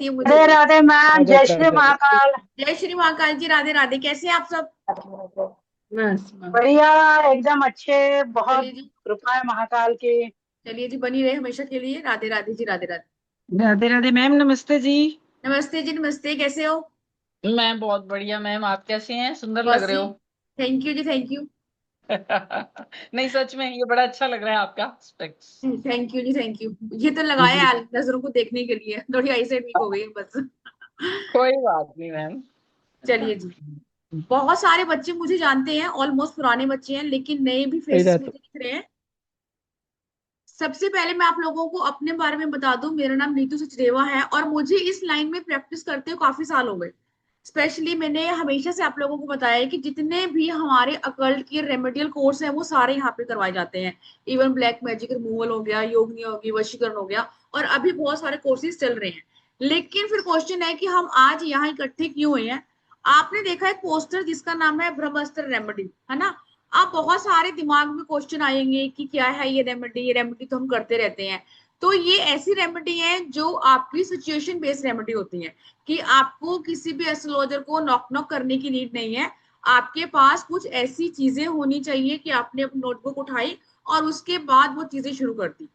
है मुझे। राधे राधे मैम, राधे जय श्री राधे। महाकाल। जय श्री महाकाल जी, राधे राधे। कैसे हैं आप सब? बस बढ़िया, एकदम अच्छे, बहुत चलिए जी। कृपा है महाकाल की। चलिए जी, बनी रहे हमेशा के लिए। राधे राधे जी, राधे राधे। राधे राधे मैम, नमस्ते जी। नमस्ते जी, नमस्ते। कैसे हो? मैं बहुत बढ़िया मैम, आप कैसे हैं? सुंदर लग बस रहे जी। हो। थैंक यू जी, थैंक यू। नहीं, सच में ये बड़ा अच्छा लग रहा है आपका स्पेक्स। थैंक यू जी, थैंक यू। ये तो लगाया जी। है नजरों को देखने के लिए, थोड़ी आई से ठीक हो गई है बस। कोई बात नहीं मैम। चलिए जी। बहुत सारे बच्चे मुझे जानते हैं, ऑलमोस्ट पुराने बच्चे हैं, लेकिन नए भी सही फेसेस रहता। मुझे दिख रहे हैं। सबसे पहले मैं आप लोगों को अपने बारे में बता दूं, मेरा नाम नीतू सचदेवा है और मुझे इस लाइन में प्रैक्टिस करते हुए काफी साल हो गए। स्पेशली मैंने हमेशा से आप लोगों को बताया है कि जितने भी हमारे अकल्ट के रेमेडियल कोर्स हैं वो सारे यहाँ पे करवाए जाते हैं। इवन ब्लैक मैजिक रिमूवल हो गया, योगनी होगी, वशीकरण हो गया, और अभी बहुत सारे कोर्सेज चल रहे हैं। लेकिन फिर क्वेश्चन है कि हम आज यहाँ इकट्ठे क्यों हुए हैं। आपने देखा एक पोस्टर जिसका नाम है ब्रह्मास्त्र रेमेडी, है ना? अब बहुत सारे दिमाग में क्वेश्चन आएंगे कि क्या है ये रेमेडी, ये रेमेडी तो हम करते रहते हैं। तो ये ऐसी रेमेडी है जो आपकी सिचुएशन बेस्ड रेमेडी होती है, कि आपको किसी भी एस्ट्रोलॉजर को नॉक नॉक करने की नीड नहीं है। आपके पास कुछ ऐसी चीजें होनी चाहिए कि आपने अपनी नोटबुक उठाई और उसके बाद वो चीजें शुरू कर दी।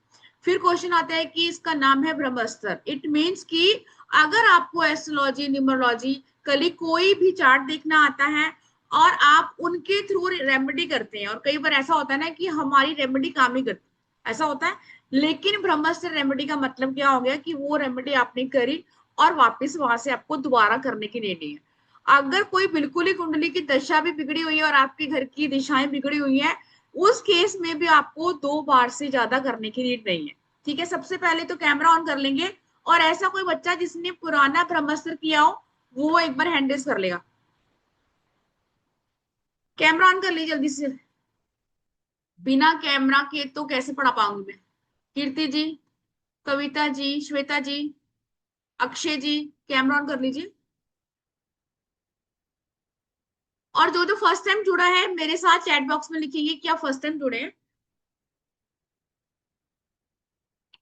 फिर क्वेश्चन आता है कि इसका नाम है ब्रह्मास्त्र। इट मीन्स कि अगर आपको एस्ट्रोलॉजी, न्यूमरोलॉजी, कली कोई भी चार्ट देखना आता है और आप उनके थ्रू रेमेडी करते हैं, और कई बार ऐसा होता है ना कि हमारी रेमेडी काम ही करती है, ऐसा होता है। लेकिन ब्रह्मास्त्र रेमेडी का मतलब क्या हो गया कि वो रेमेडी आपने करी और वापस वहां से आपको दोबारा करने की नहीं है। अगर कोई बिल्कुल ही कुंडली की दशा भी बिगड़ी हुई है और आपके घर की दिशाएं बिगड़ी हुई है, उस केस में भी आपको 2 बार से ज्यादा करने की नीड नहीं है। ठीक है, सबसे पहले तो कैमरा ऑन कर लेंगे, और ऐसा कोई बच्चा जिसने पुराना ब्रह्मास्त्र किया हो वो एक बार हैंड रेज कर लेगा। कैमरा ऑन कर लीजिए जल्दी से। बिना कैमरा के तो कैसे पढ़ा पाऊंगी मैं? कीर्ति जी, कविता जी, श्वेता जी, अक्षय जी, कैमरा ऑन कर लीजिए। और जो जो फर्स्ट टाइम जुड़ा है मेरे साथ चैट बॉक्स में लिखेंगे कि आप फर्स्ट टाइम जुड़े हैं।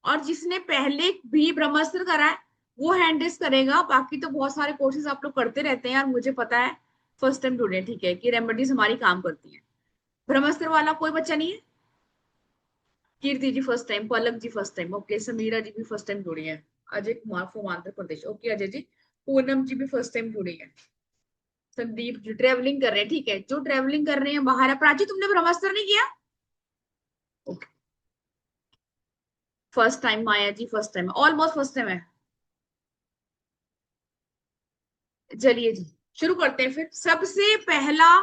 और जिसने पहले भी ब्रह्मास्त्र करा है वो हैंड रेस करेगा। बाकी तो बहुत सारे कोर्सेज आप लोग करते रहते हैं और मुझे पता है फर्स्ट टाइम जुड़े हैं, ठीक है, कि रेमेडीज हमारी काम करती है। ब्रह्मास्त्र वाला कोई बच्चा नहीं है? Kirti ji first time, Palak ji first time, okay. Samira ji भी फर्स्ट टाइम जुड़ी है। Ajay Kumar from Andhra Pradesh, okay Ajay ji. पूनम जी भी फर्स्ट टाइम जुड़ी है। संदीप जी ट्रेवलिंग कर रहे हैं, ठीक है, जो ट्रेवलिंग कर रहे हैं बाहर है। प्राची तुमने ब्रह्मास्त्र नहीं किया? Okay, first time. Maya ji first time, almost first time है। चलिए जी, शुरू करते हैं फिर। सबसे पहला,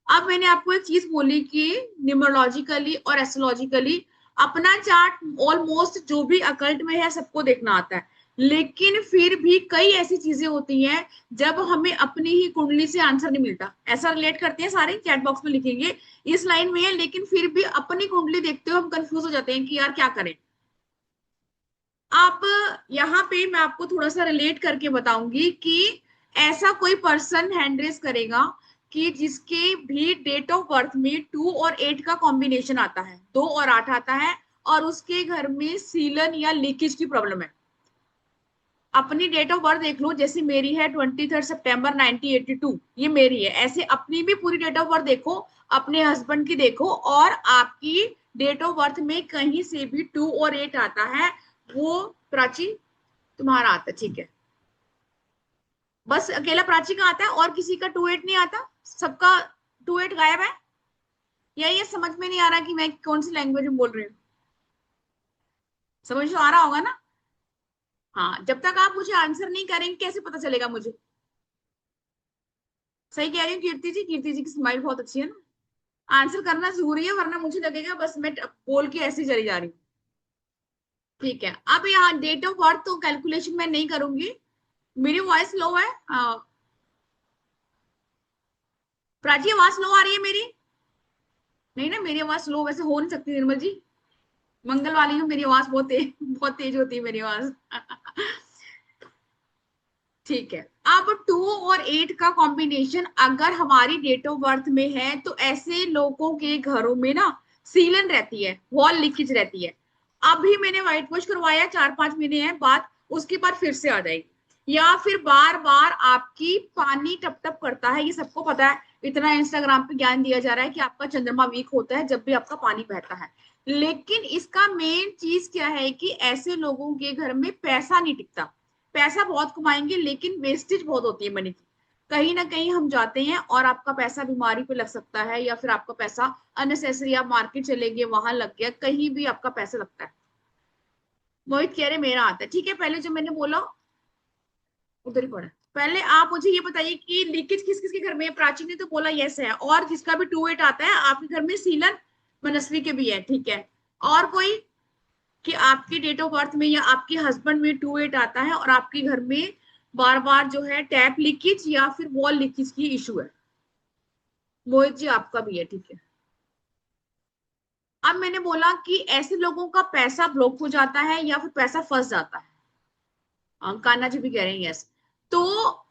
अब मैंने आपको एक चीज बोली कि न्यूमरोलॉजिकली और एस्ट्रोलॉजिकली अपना चार्ट ऑलमोस्ट जो भी अकल्ट में है सबको देखना आता है। लेकिन फिर भी कई ऐसी चीजें होती हैं जब हमें अपनी ही कुंडली से आंसर नहीं मिलता। ऐसा रिलेट करते हैं सारे, चैट बॉक्स में लिखेंगे इस लाइन में है, लेकिन फिर भी अपनी कुंडली देखते हुए हम कंफ्यूज हो जाते हैं कि यार क्या करें। आप यहाँ पे मैं आपको थोड़ा सा रिलेट करके बताऊंगी कि ऐसा कोई पर्सन हैंड रेस करेगा कि जिसके भी डेट ऑफ बर्थ में 2 और 8 का कॉम्बिनेशन आता है, 2 और 8 आता है, और उसके घर में सीलन या लीकेज की प्रॉब्लम है। अपनी डेट ऑफ बर्थ देख लो, जैसे मेरी है 23 सितंबर 1982, ये मेरी है। ऐसे अपनी भी पूरी डेट ऑफ बर्थ देखो, अपने हस्बैंड की देखो, और आपकी डेट ऑफ बर्थ में कहीं से भी 2 और 8 आता है, वो प्राची तुम्हारा आता है, ठीक है। बस अकेला प्राची का आता है और किसी का 2 8 नहीं आता, सबका 2 8 गायब है। या ये समझ में नहीं आ रहा कि मैं कौन सी लैंग्वेज में बोल रही हूँ? समझ तो आ रहा होगा ना? हाँ, जब तक आप मुझे आंसर नहीं करेंगे कैसे पता चलेगा मुझे? सही कह रही हूँ कीर्ति जी? कीर्ति जी की स्माइल बहुत अच्छी है ना। आंसर करना जरूरी है, वरना मुझे लगेगा बस मैं बोल के ऐसे चली जा रही हूँ। ठीक है, अब यहाँ डेट ऑफ बर्थ तो कैलकुलेशन में नहीं करूंगी। मेरी वॉइस लो है? प्राची आवाज लो आ रही है मेरी? नहीं ना, मेरी आवाज लो वैसे हो नहीं सकती निर्मल जी। मंगल वाली हूँ, मेरी आवाज बहुत तेज होती है मेरी आवाज। ठीक है। अब 2 और 8 का कॉम्बिनेशन अगर हमारी डेट ऑफ बर्थ में है तो ऐसे लोगों के घरों में ना सीलन रहती है, वॉल लीकेज रहती है। अभी मैंने व्हाइट वॉश करवाया, 4 5 महीने हैं बाद, उसके बाद फिर से आ जाएगी। या फिर बार बार आपकी पानी टप टप करता है, ये सबको पता है, इतना इंस्टाग्राम पे ज्ञान दिया जा रहा है कि आपका चंद्रमा वीक होता है जब भी आपका पानी बहता है। लेकिन इसका मेन चीज क्या है कि ऐसे लोगों के घर में पैसा नहीं टिकता। पैसा बहुत कमाएंगे लेकिन वेस्टेज बहुत होती है मनी की। कहीं ना कहीं हम जाते हैं और आपका पैसा बीमारी पे लग सकता है, या फिर आपका पैसा अननेसेसरी, आप मार्केट चले गए वहां लग गया, कहीं भी आपका पैसा लगता है। मोहित कह रहे मेरा आता है, ठीक है, पहले जो मैंने बोला उधर ही पड़ा। पहले आप मुझे ये बताइए कि लीकेज किस किस के घर में है। प्राची ने तो बोला यस है, और जिसका भी 2 8 आता है आपके घर में, सीलन मनस्वी के भी है, ठीक है। और कोई, कि आपकी डेट ऑफ बर्थ में या आपके हस्बैंड में 2 8 आता है और आपके घर में बार बार जो है टैप लीकेज या फिर वॉल लीकेज की इशू है। मोहित जी आपका भी है, ठीक है। अब मैंने बोला कि ऐसे लोगों का पैसा ब्लॉक हो जाता है या फिर पैसा फंस जाता है। कान्हा जी भी कह रहे हैं यस। तो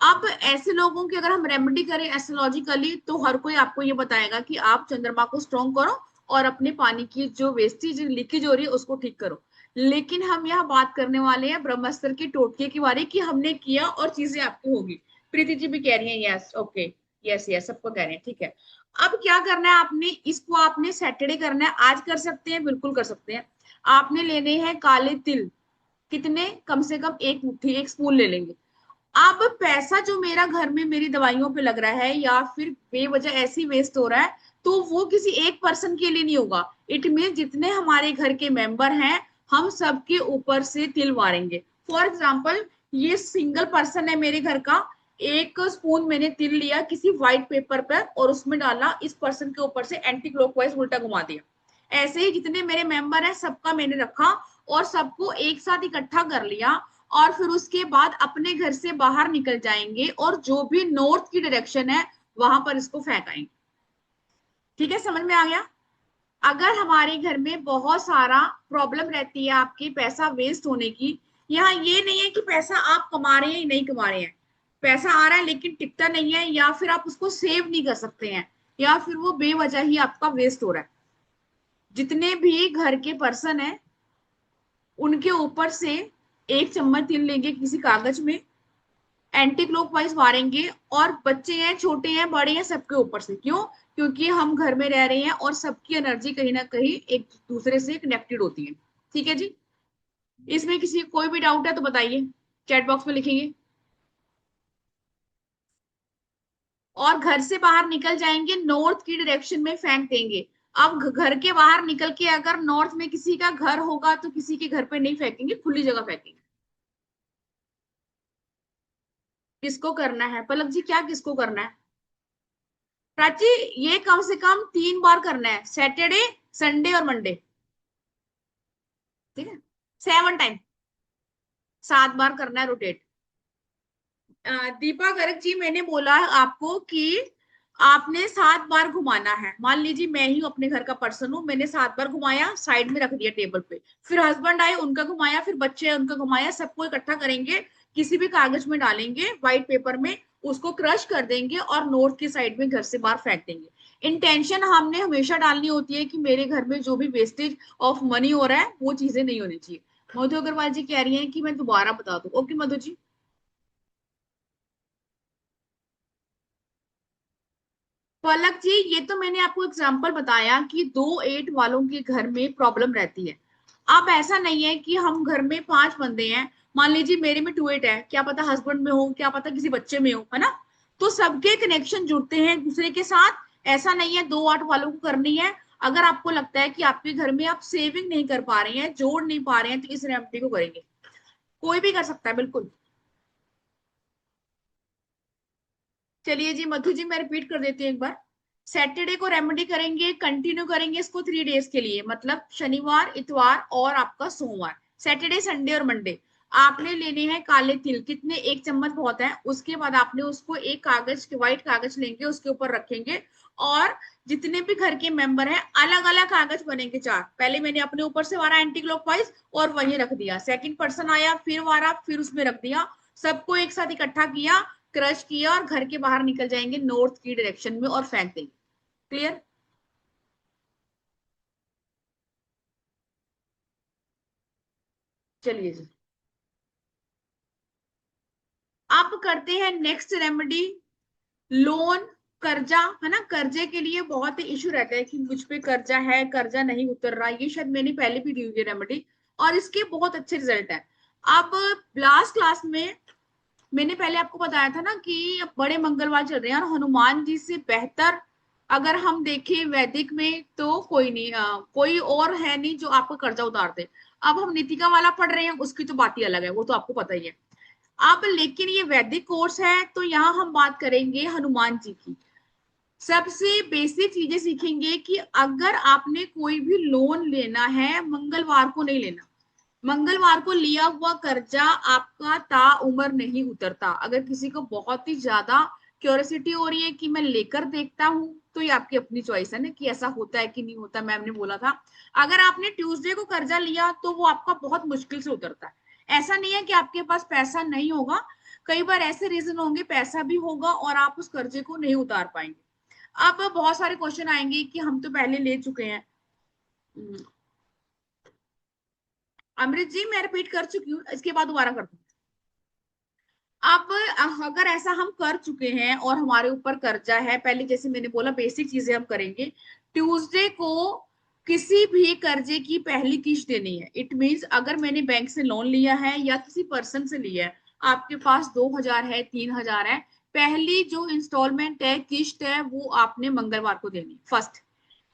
अब ऐसे लोगों की अगर हम रेमेडी करें एस्ट्रोलॉजिकली, तो हर कोई आपको ये बताएगा कि आप चंद्रमा को स्ट्रॉन्ग करो और अपने पानी की जो वेस्टेज लीकेज हो रही है उसको ठीक करो। लेकिन हम यहाँ बात करने वाले हैं ब्रह्मास्त्र के टोटके के बारे कि हमने किया और चीजें आपकी होगी। प्रीति जी भी कह रही है यस, ओके, यस यस सबको कह रहे हैं, ठीक है। अब क्या करना है आपने, इसको आपने सैटरडे करना है। आज कर सकते हैं, बिल्कुल कर सकते हैं। आपने लेने हैं काले तिल, कितने, कम से कम एक मुट्ठी, एक स्पून ले लेंगे। अब पैसा जो मेरा घर में मेरी दवाइयों पे लग रहा है या फिर बेवजह ऐसे ही वेस्ट हो रहा है, तो वो किसी एक पर्सन के लिए नहीं होगा। इट मीन जितने हमारे घर के मेंबर हैं, हम सबके ऊपर से तिल मारेंगे। फॉर एग्जाम्पल, ये सिंगल पर्सन है मेरे घर का, एक स्पून मैंने तिल लिया किसी व्हाइट पेपर पर और उसमें डाला, इस पर्सन के ऊपर से एंटी क्लॉकवाइज उल्टा घुमा दिया। ऐसे ही जितने मेरे मेंबर हैं सबका मैंने रखा और सबको एक साथ इकट्ठा कर लिया। और फिर उसके बाद अपने घर से बाहर निकल जाएंगे और जो भी नॉर्थ की डायरेक्शन है वहां पर इसको फेंक आएंगे। ठीक है, समझ में आ गया। अगर हमारे घर में बहुत सारा प्रॉब्लम रहती है आपके पैसा वेस्ट होने की, यहाँ ये नहीं है कि पैसा आप कमा रहे हैं या नहीं कमा रहे हैं, पैसा आ रहा है लेकिन टिकता नहीं है, या फिर आप उसको सेव नहीं कर सकते हैं, या फिर वो बेवजह ही आपका वेस्ट हो रहा है। जितने भी घर के पर्सन है उनके ऊपर से एक चम्मच तिल लेंगे किसी कागज में, एंटी क्लॉकवाइज मारेंगे। और बच्चे हैं, छोटे हैं, बड़े हैं, सबके ऊपर से। क्यों? क्योंकि हम घर में रह रहे हैं और सबकी एनर्जी कहीं ना कहीं एक दूसरे से कनेक्टेड होती है। ठीक है जी। इसमें किसी को कोई भी डाउट है तो बताइए, चैट बॉक्स में लिखेंगे। और घर से बाहर निकल जाएंगे, नॉर्थ की डायरेक्शन में फेंक देंगे। अब घर के बाहर निकल के अगर नॉर्थ में किसी का घर होगा तो किसी के घर पे नहीं फेंकेंगे, खुली जगह फेंकेंगे। किसको करना है पलक जी, क्या किसको करना है? प्राची, ये कम से कम 3 बार करना है, सैटरडे, संडे और मंडे। ठीक है, 7 टाइम, 7 बार करना है रोटेट। दीपा गर्ग जी, मैंने बोला है आपको कि आपने 7 बार घुमाना है। मान लीजिए मैं ही अपने घर का पर्सन हूँ, मैंने 7 बार घुमाया, साइड में रख दिया टेबल पे, फिर हस्बैंड आए उनका घुमाया, फिर बच्चे आए उनका घुमाया, सबको इकट्ठा करेंगे, किसी भी कागज में डालेंगे, व्हाइट पेपर में, उसको क्रश कर देंगे और नॉर्थ की साइड में घर से बाहर फेंक देंगे। इंटेंशन हमने हमेशा डालनी होती है कि मेरे घर में जो भी वेस्टेज ऑफ मनी हो रहा है वो चीजें नहीं होनी चाहिए। मधु अग्रवाल जी कह रही हैं कि मैं दोबारा बता दूं। ओके मधु जी। पलक जी, ये तो मैंने आपको एग्जांपल बताया कि 2 8 वालों के घर में प्रॉब्लम रहती है। अब ऐसा नहीं है कि हम घर में 5 बंदे हैं, मान लीजिए मेरे में 2 8 है, क्या पता हस्बैंड में हो, क्या पता किसी बच्चे में हो, है ना। तो सबके कनेक्शन जुड़ते हैं एक दूसरे के साथ। ऐसा नहीं है 2 8 वालों को करनी है। अगर आपको लगता है कि आपके घर में आप सेविंग नहीं कर पा रहे हैं, जोड़ नहीं पा रहे हैं, तो इस रेमेडी को करेंगे। कोई भी कर सकता है, बिल्कुल। चलिए जी मधु जी, मैं रिपीट कर देती हूँ एक बार। सैटरडे को रेमेडी करेंगे, कंटिन्यू करेंगे इसको 3 डेज के लिए, मतलब शनिवार, इतवार और आपका सोमवार, सैटरडे, संडे और मंडे। आपने लेने हैं काले तिल, कितने, 1 चम्मच बहुत है। उसके बाद आपने उसको एक कागज के, व्हाइट कागज लेंगे, उसके ऊपर रखेंगे। और जितने भी घर के मेंबर हैं, अलग अलग कागज बनेंगे 4। पहले मैंने अपने ऊपर से वारा एंटी क्लॉकवाइज और वहीं रख दिया, सेकंड पर्सन आया फिर वारा, फिर उसमें रख दिया, सबको एक साथ इकट्ठा किया, क्रश किया और घर के बाहर निकल जाएंगे नॉर्थ की डायरेक्शन में और फेंक देंगे। क्लियर? चलिए जी। अब करते हैं नेक्स्ट रेमेडी, लोन, कर्जा, है ना। कर्जे के लिए बहुत ही इशू रहता है कि मुझ पे कर्जा है, कर्जा नहीं उतर रहा। ये शायद मैंने पहले भी दी हुई है रेमेडी और इसके बहुत अच्छे रिजल्ट है। अब लास्ट क्लास में मैंने पहले आपको बताया था ना कि बड़े मंगलवार चल रहे हैं और हनुमान जी से बेहतर अगर हम देखें वैदिक में तो कोई नहीं, कोई और है नहीं जो आपका कर्जा उतार दे। अब हम नीतिका वाला पढ़ रहे हैं, उसकी तो बात ही अलग है, वो तो आपको पता ही है। अब लेकिन ये वैदिक कोर्स है तो यहाँ हम बात करेंगे हनुमान जी की। सबसे बेसिक चीजें सीखेंगे कि अगर आपने कोई भी लोन लेना है, मंगलवार को नहीं लेना। मंगलवार को लिया हुआ कर्जा आपका ता उम्र नहीं उतरता। अगर किसी को बहुत ही ज्यादा क्यूरियोसिटी हो रही है कि मैं लेकर देखता हूं, तो ये आपकी अपनी चॉइस है ना कि ऐसा होता है कि नहीं होता। मैम ने बोला था अगर आपने ट्यूसडे को कर्जा लिया तो वो आपका बहुत मुश्किल से उतरता है। ऐसा नहीं है कि आपके पास पैसा नहीं होगा, कई बार ऐसे रीजन होंगे पैसा भी होगा और आप उस कर्जे को नहीं उतार पाएंगे। अब बहुत सारे क्वेश्चन आएंगे कि हम तो पहले ले चुके हैं। अमृत जी मैं रिपीट कर चुकी हूँ, इसके बाद दोबारा कर दूँ। अब अगर ऐसा हम कर चुके हैं और हमारे ऊपर कर्जा है, पहले जैसे मैंने बोला बेसिक चीजें हम करेंगे। ट्यूसडे को किसी भी कर्जे की पहली किस्त देनी है। इट मींस अगर मैंने बैंक से लोन लिया है या किसी पर्सन से लिया है, आपके पास 2000 है, 3000 है, पहली जो इंस्टॉलमेंट है, किस्त है, वो आपने मंगलवार को देनी, फर्स्ट।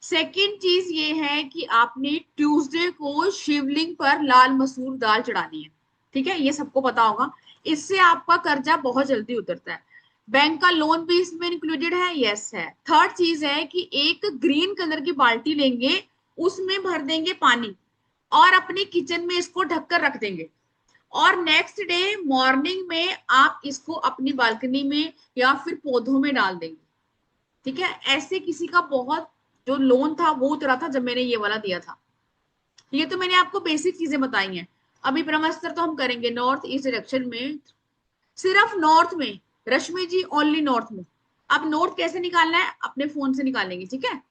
सेकेंड चीज ये है कि आपने ट्यूसडे को शिवलिंग पर लाल मसूर दाल चढ़ानी है। ठीक है, ये सबको पता होगा। इससे आपका कर्जा बहुत जल्दी उतरता है। बैंक का लोन भी इसमें इंक्लूडेड है, यस है। थर्ड चीज है कि एक ग्रीन कलर की बाल्टी लेंगे, उसमें भर देंगे पानी और अपनी किचन में इसको ढककर रख देंगे और नेक्स्ट डे मॉर्निंग में आप इसको अपनी बालकनी में या फिर पौधों में डाल देंगे। ठीक है, ऐसे किसी का बहुत जो लोन था वो उतरा था जब मैंने ये वाला दिया था। ये तो मैंने आपको बेसिक चीजें बताई हैं। अभी ब्रह्मास्त्र तो हम करेंगे नॉर्थ ईस्ट डायरेक्शन में, सिर्फ नॉर्थ में। रश्मि जी ओनली नॉर्थ में। अब नॉर्थ कैसे निकालना है, अपने फोन से निकालेंगे, ठीक है।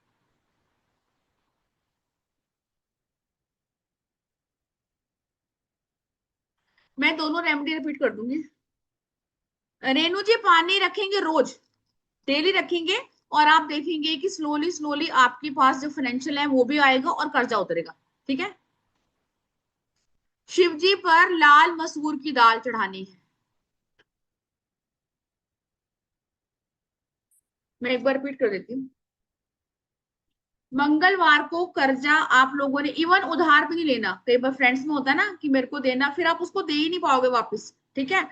मैं दोनों रेमेडी रिपीट कर दूंगी। रेणु जी पानी रखेंगे रोज, डेली रखेंगे और आप देखेंगे कि स्लोली स्लोली आपके पास जो फाइनेंशियल है वो भी आएगा और कर्जा उतरेगा। ठीक है। शिव जी पर लाल मसूर की दाल चढ़ानी है। मैं एक बार रिपीट कर देती हूँ। मंगलवार को कर्जा आप लोगों ने इवन उधार भी नहीं लेना। कई बार फ्रेंड्स में होता है ना कि मेरे को देना, फिर आप उसको दे ही नहीं पाओगे वापस। ठीक है,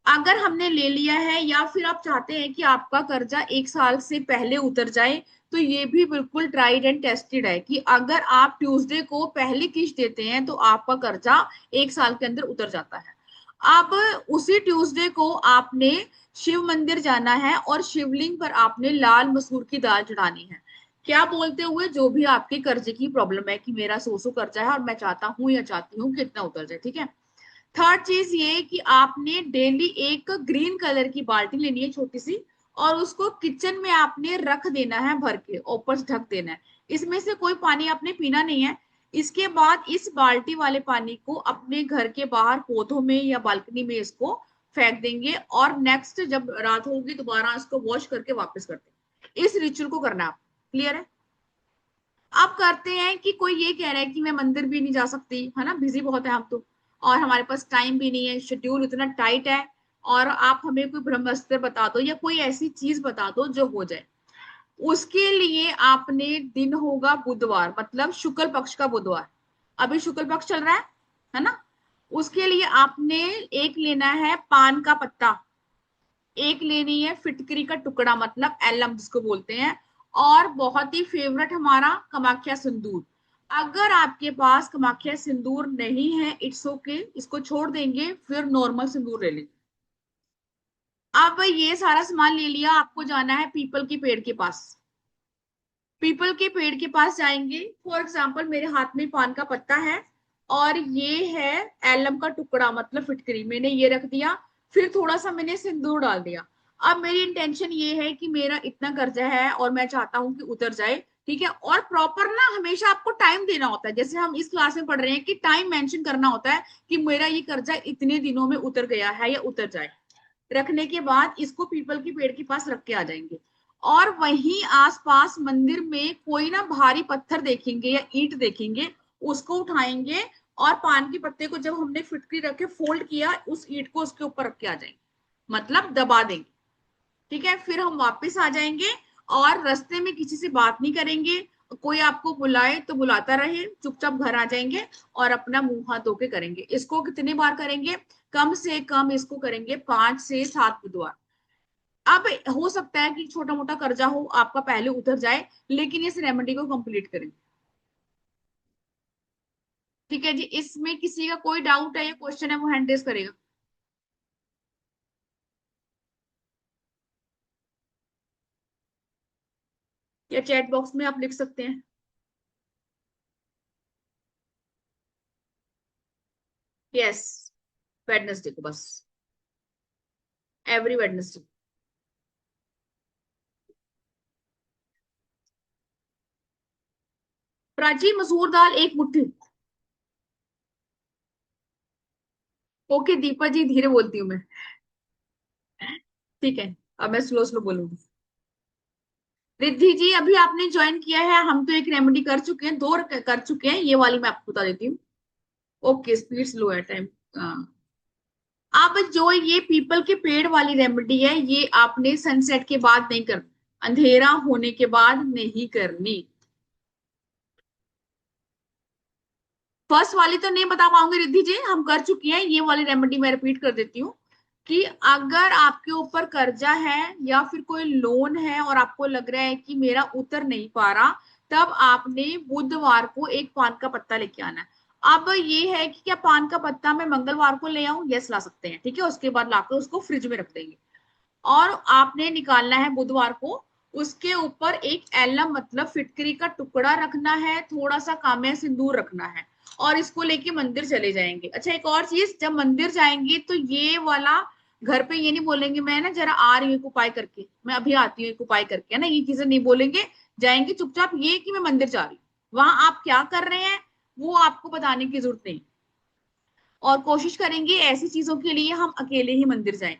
अगर हमने ले लिया है या फिर आप चाहते हैं कि आपका कर्जा 1 साल से पहले उतर जाए, तो ये भी बिल्कुल ट्राइड एंड टेस्टेड है कि अगर आप ट्यूसडे को पहली किस्त देते हैं तो आपका कर्जा 1 साल के अंदर उतर जाता है। अब उसी ट्यूसडे को आपने शिव मंदिर जाना है और शिवलिंग पर आपने लाल मसूर की दाल चढ़ानी है। क्या बोलते हुए जो भी आपके कर्जे की प्रॉब्लम है कि मेरा सो कर्जा है और मैं चाहता हूं या चाहती हूँ कि इतना उतर जाए। ठीक है। थर्ड चीज ये कि आपने डेली एक ग्रीन कलर की बाल्टी लेनी है छोटी सी और उसको किचन में आपने रख देना है, भर के ऊपर से ढक देना है। इसमें से कोई पानी आपने पीना नहीं है। इसके बाद इस बाल्टी वाले पानी को अपने घर के बाहर पौधों में या बालकनी में इसको फेंक देंगे और नेक्स्ट जब रात होगी दोबारा इसको वॉश करके वापस कर देंगे। इस रिचुअल को करना है। आप क्लियर है। अब करते हैं कि कोई ये कह रहा है कि मैं मंदिर भी नहीं जा सकती, है ना, बिजी बहुत है हम तो, और हमारे पास टाइम भी नहीं है, शेड्यूल इतना टाइट है, और आप हमें कोई ब्रह्मास्त्र बता दो या कोई ऐसी चीज बता दो जो हो जाए। उसके लिए आपने दिन होगा बुधवार, मतलब शुक्ल पक्ष का बुधवार। अभी शुक्ल पक्ष चल रहा है ना। उसके लिए आपने एक लेना है पान का पत्ता, एक लेनी है फिटकरी का टुकड़ा मतलब एलम जिसको बोलते हैं, और बहुत ही फेवरेट हमारा कामाख्या सिंदूर। अगर आपके पास कामाख्या सिंदूर नहीं है इट्स ओके, इसको छोड़ देंगे, फिर नॉर्मल सिंदूर ले लेंगे। अब ये सारा सामान ले लिया, आपको जाना है पीपल के पेड़ के पास। पीपल के पेड़ के पास जाएंगे, फॉर एग्जाम्पल मेरे हाथ में पान का पत्ता है और ये है एलम का टुकड़ा मतलब फिटकरी, मैंने ये रख दिया, फिर थोड़ा सा मैंने सिंदूर डाल दिया। अब मेरी इंटेंशन ये है कि मेरा इतना कर्जा है और मैं चाहता हूं कि उतर जाए। ठीक है, और प्रॉपर ना हमेशा आपको टाइम देना होता है, जैसे हम इस क्लास में पढ़ रहे हैं कि टाइम मेंशन करना होता है कि मेरा ये कर्जा इतने दिनों में उतर गया है या उतर जाए। रखने के बाद इसको पीपल के पेड़ के पास रख के आ जाएंगे, और वहीं आसपास मंदिर में कोई ना भारी पत्थर देखेंगे या ईंट देखेंगे, उसको उठाएंगे और पान के पत्ते को जब हमने फिटकरी रख के फोल्ड किया, उस ईंट को उसके ऊपर रख के आ जाएंगे, मतलब दबा देंगे। ठीक है, फिर हम वापस आ जाएंगे और रास्ते में किसी से बात नहीं करेंगे, कोई आपको बुलाए तो बुलाता रहे, चुपचाप घर आ जाएंगे और अपना मुंह हाथ धो के करेंगे। इसको कितनी बार करेंगे? कम से कम इसको करेंगे 5 से 7 बुधवार। अब हो सकता है कि छोटा मोटा कर्जा हो आपका पहले उतर जाए, लेकिन इस रेमेडी को कंप्लीट करें। ठीक है जी, इसमें किसी का कोई डाउट है या क्वेश्चन है वो हैंड रेज करेगा। या चैट बॉक्स में आप लिख सकते हैं। यस, वेडनेसडे को बस, एवरी वेडनेसडे। प्राची, मसूर दाल 1 मुट्ठी। ओके दीपा जी, धीरे बोलती हूँ मैं। ठीक है, अब मैं स्लो स्लो बोलूंगी। रिद्धि जी, अभी आपने ज्वाइन किया है, हम तो एक रेमेडी कर चुके हैं, 2 कर चुके हैं, ये वाली मैं आपको बता देती हूँ। ओके, स्पीड स्लो है, टाइम। अब जो ये पीपल के पेड़ वाली रेमेडी है, ये आपने सनसेट के बाद नहीं करनी, अंधेरा होने के बाद नहीं करनी। फर्स्ट वाली तो नहीं बता पाऊंगी रिद्धि जी, हम कर चुकी हैं। ये वाली रेमेडी मैं रिपीट कर देती हूँ कि अगर आपके ऊपर कर्जा है या फिर कोई लोन है और आपको लग रहा है कि मेरा उतर नहीं पा रहा, तब आपने बुधवार को एक पान का पत्ता लेके आना है। अब ये है कि क्या पान का पत्ता मैं मंगलवार को ले आऊं? यस, ला सकते हैं। ठीक है, उसके बाद लाकर उसको फ्रिज में रख देंगे, और आपने निकालना है बुधवार को। उसके ऊपर एक एलम मतलब फिटकरी का टुकड़ा रखना है, थोड़ा सा काम्या सिंदूर रखना है, और इसको लेके मंदिर चले जाएंगे। अच्छा, एक और चीज, जब मंदिर जाएंगे तो ये वाला घर पे ये नहीं बोलेंगे मैं ना जरा आ रही हूँ एक उपाय करके, मैं अभी आती हूँ एक उपाय करके, है ना, ये चीजें नहीं बोलेंगे। जाएंगे चुपचाप, ये कि मैं मंदिर जा रही हूँ, वहां आप क्या कर रहे हैं वो आपको बताने की जरूरत नहीं। और कोशिश करेंगे ऐसी चीजों के लिए हम अकेले ही मंदिर जाएं।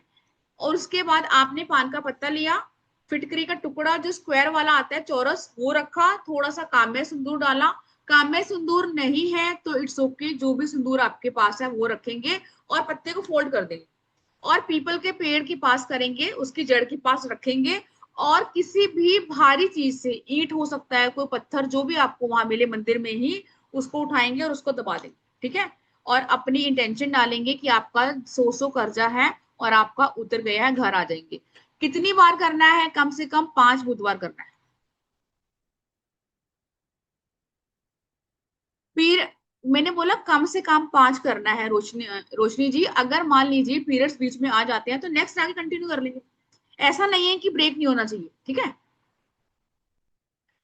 और उसके बाद आपने पान का पत्ता लिया, फिटकरी का टुकड़ा जो स्क्वायर वाला आता है चौरस, वो रखा, थोड़ा सा काम्य सिंदूर डाला। काम्य सिंदूर नहीं है तो इट्स ओके, जो भी सिंदूर आपके पास है वो रखेंगे, और पत्ते को फोल्ड कर देंगे, और पीपल के पेड़ के पास करेंगे, उसकी जड़ के पास रखेंगे, और किसी भी भारी चीज से, ईंट हो सकता है, कोई पत्थर, जो भी आपको वहां मिले मंदिर में ही, उसको उठाएंगे और उसको दबा देंगे। ठीक है, और अपनी इंटेंशन डालेंगे कि आपका 100 कर्जा है और आपका उतर गया है, घर आ जाएंगे। कितनी बार करना है? कम से कम 5 बुधवार करना है। फिर मैंने बोला कम से कम 5 करना है। रोशनी, रोशनी जी, अगर मान लीजिए पीरियड्स बीच में आ जाते हैं तो नेक्स्ट आगे कंटिन्यू कर लेंगे, ऐसा नहीं है कि ब्रेक नहीं होना चाहिए। ठीक है,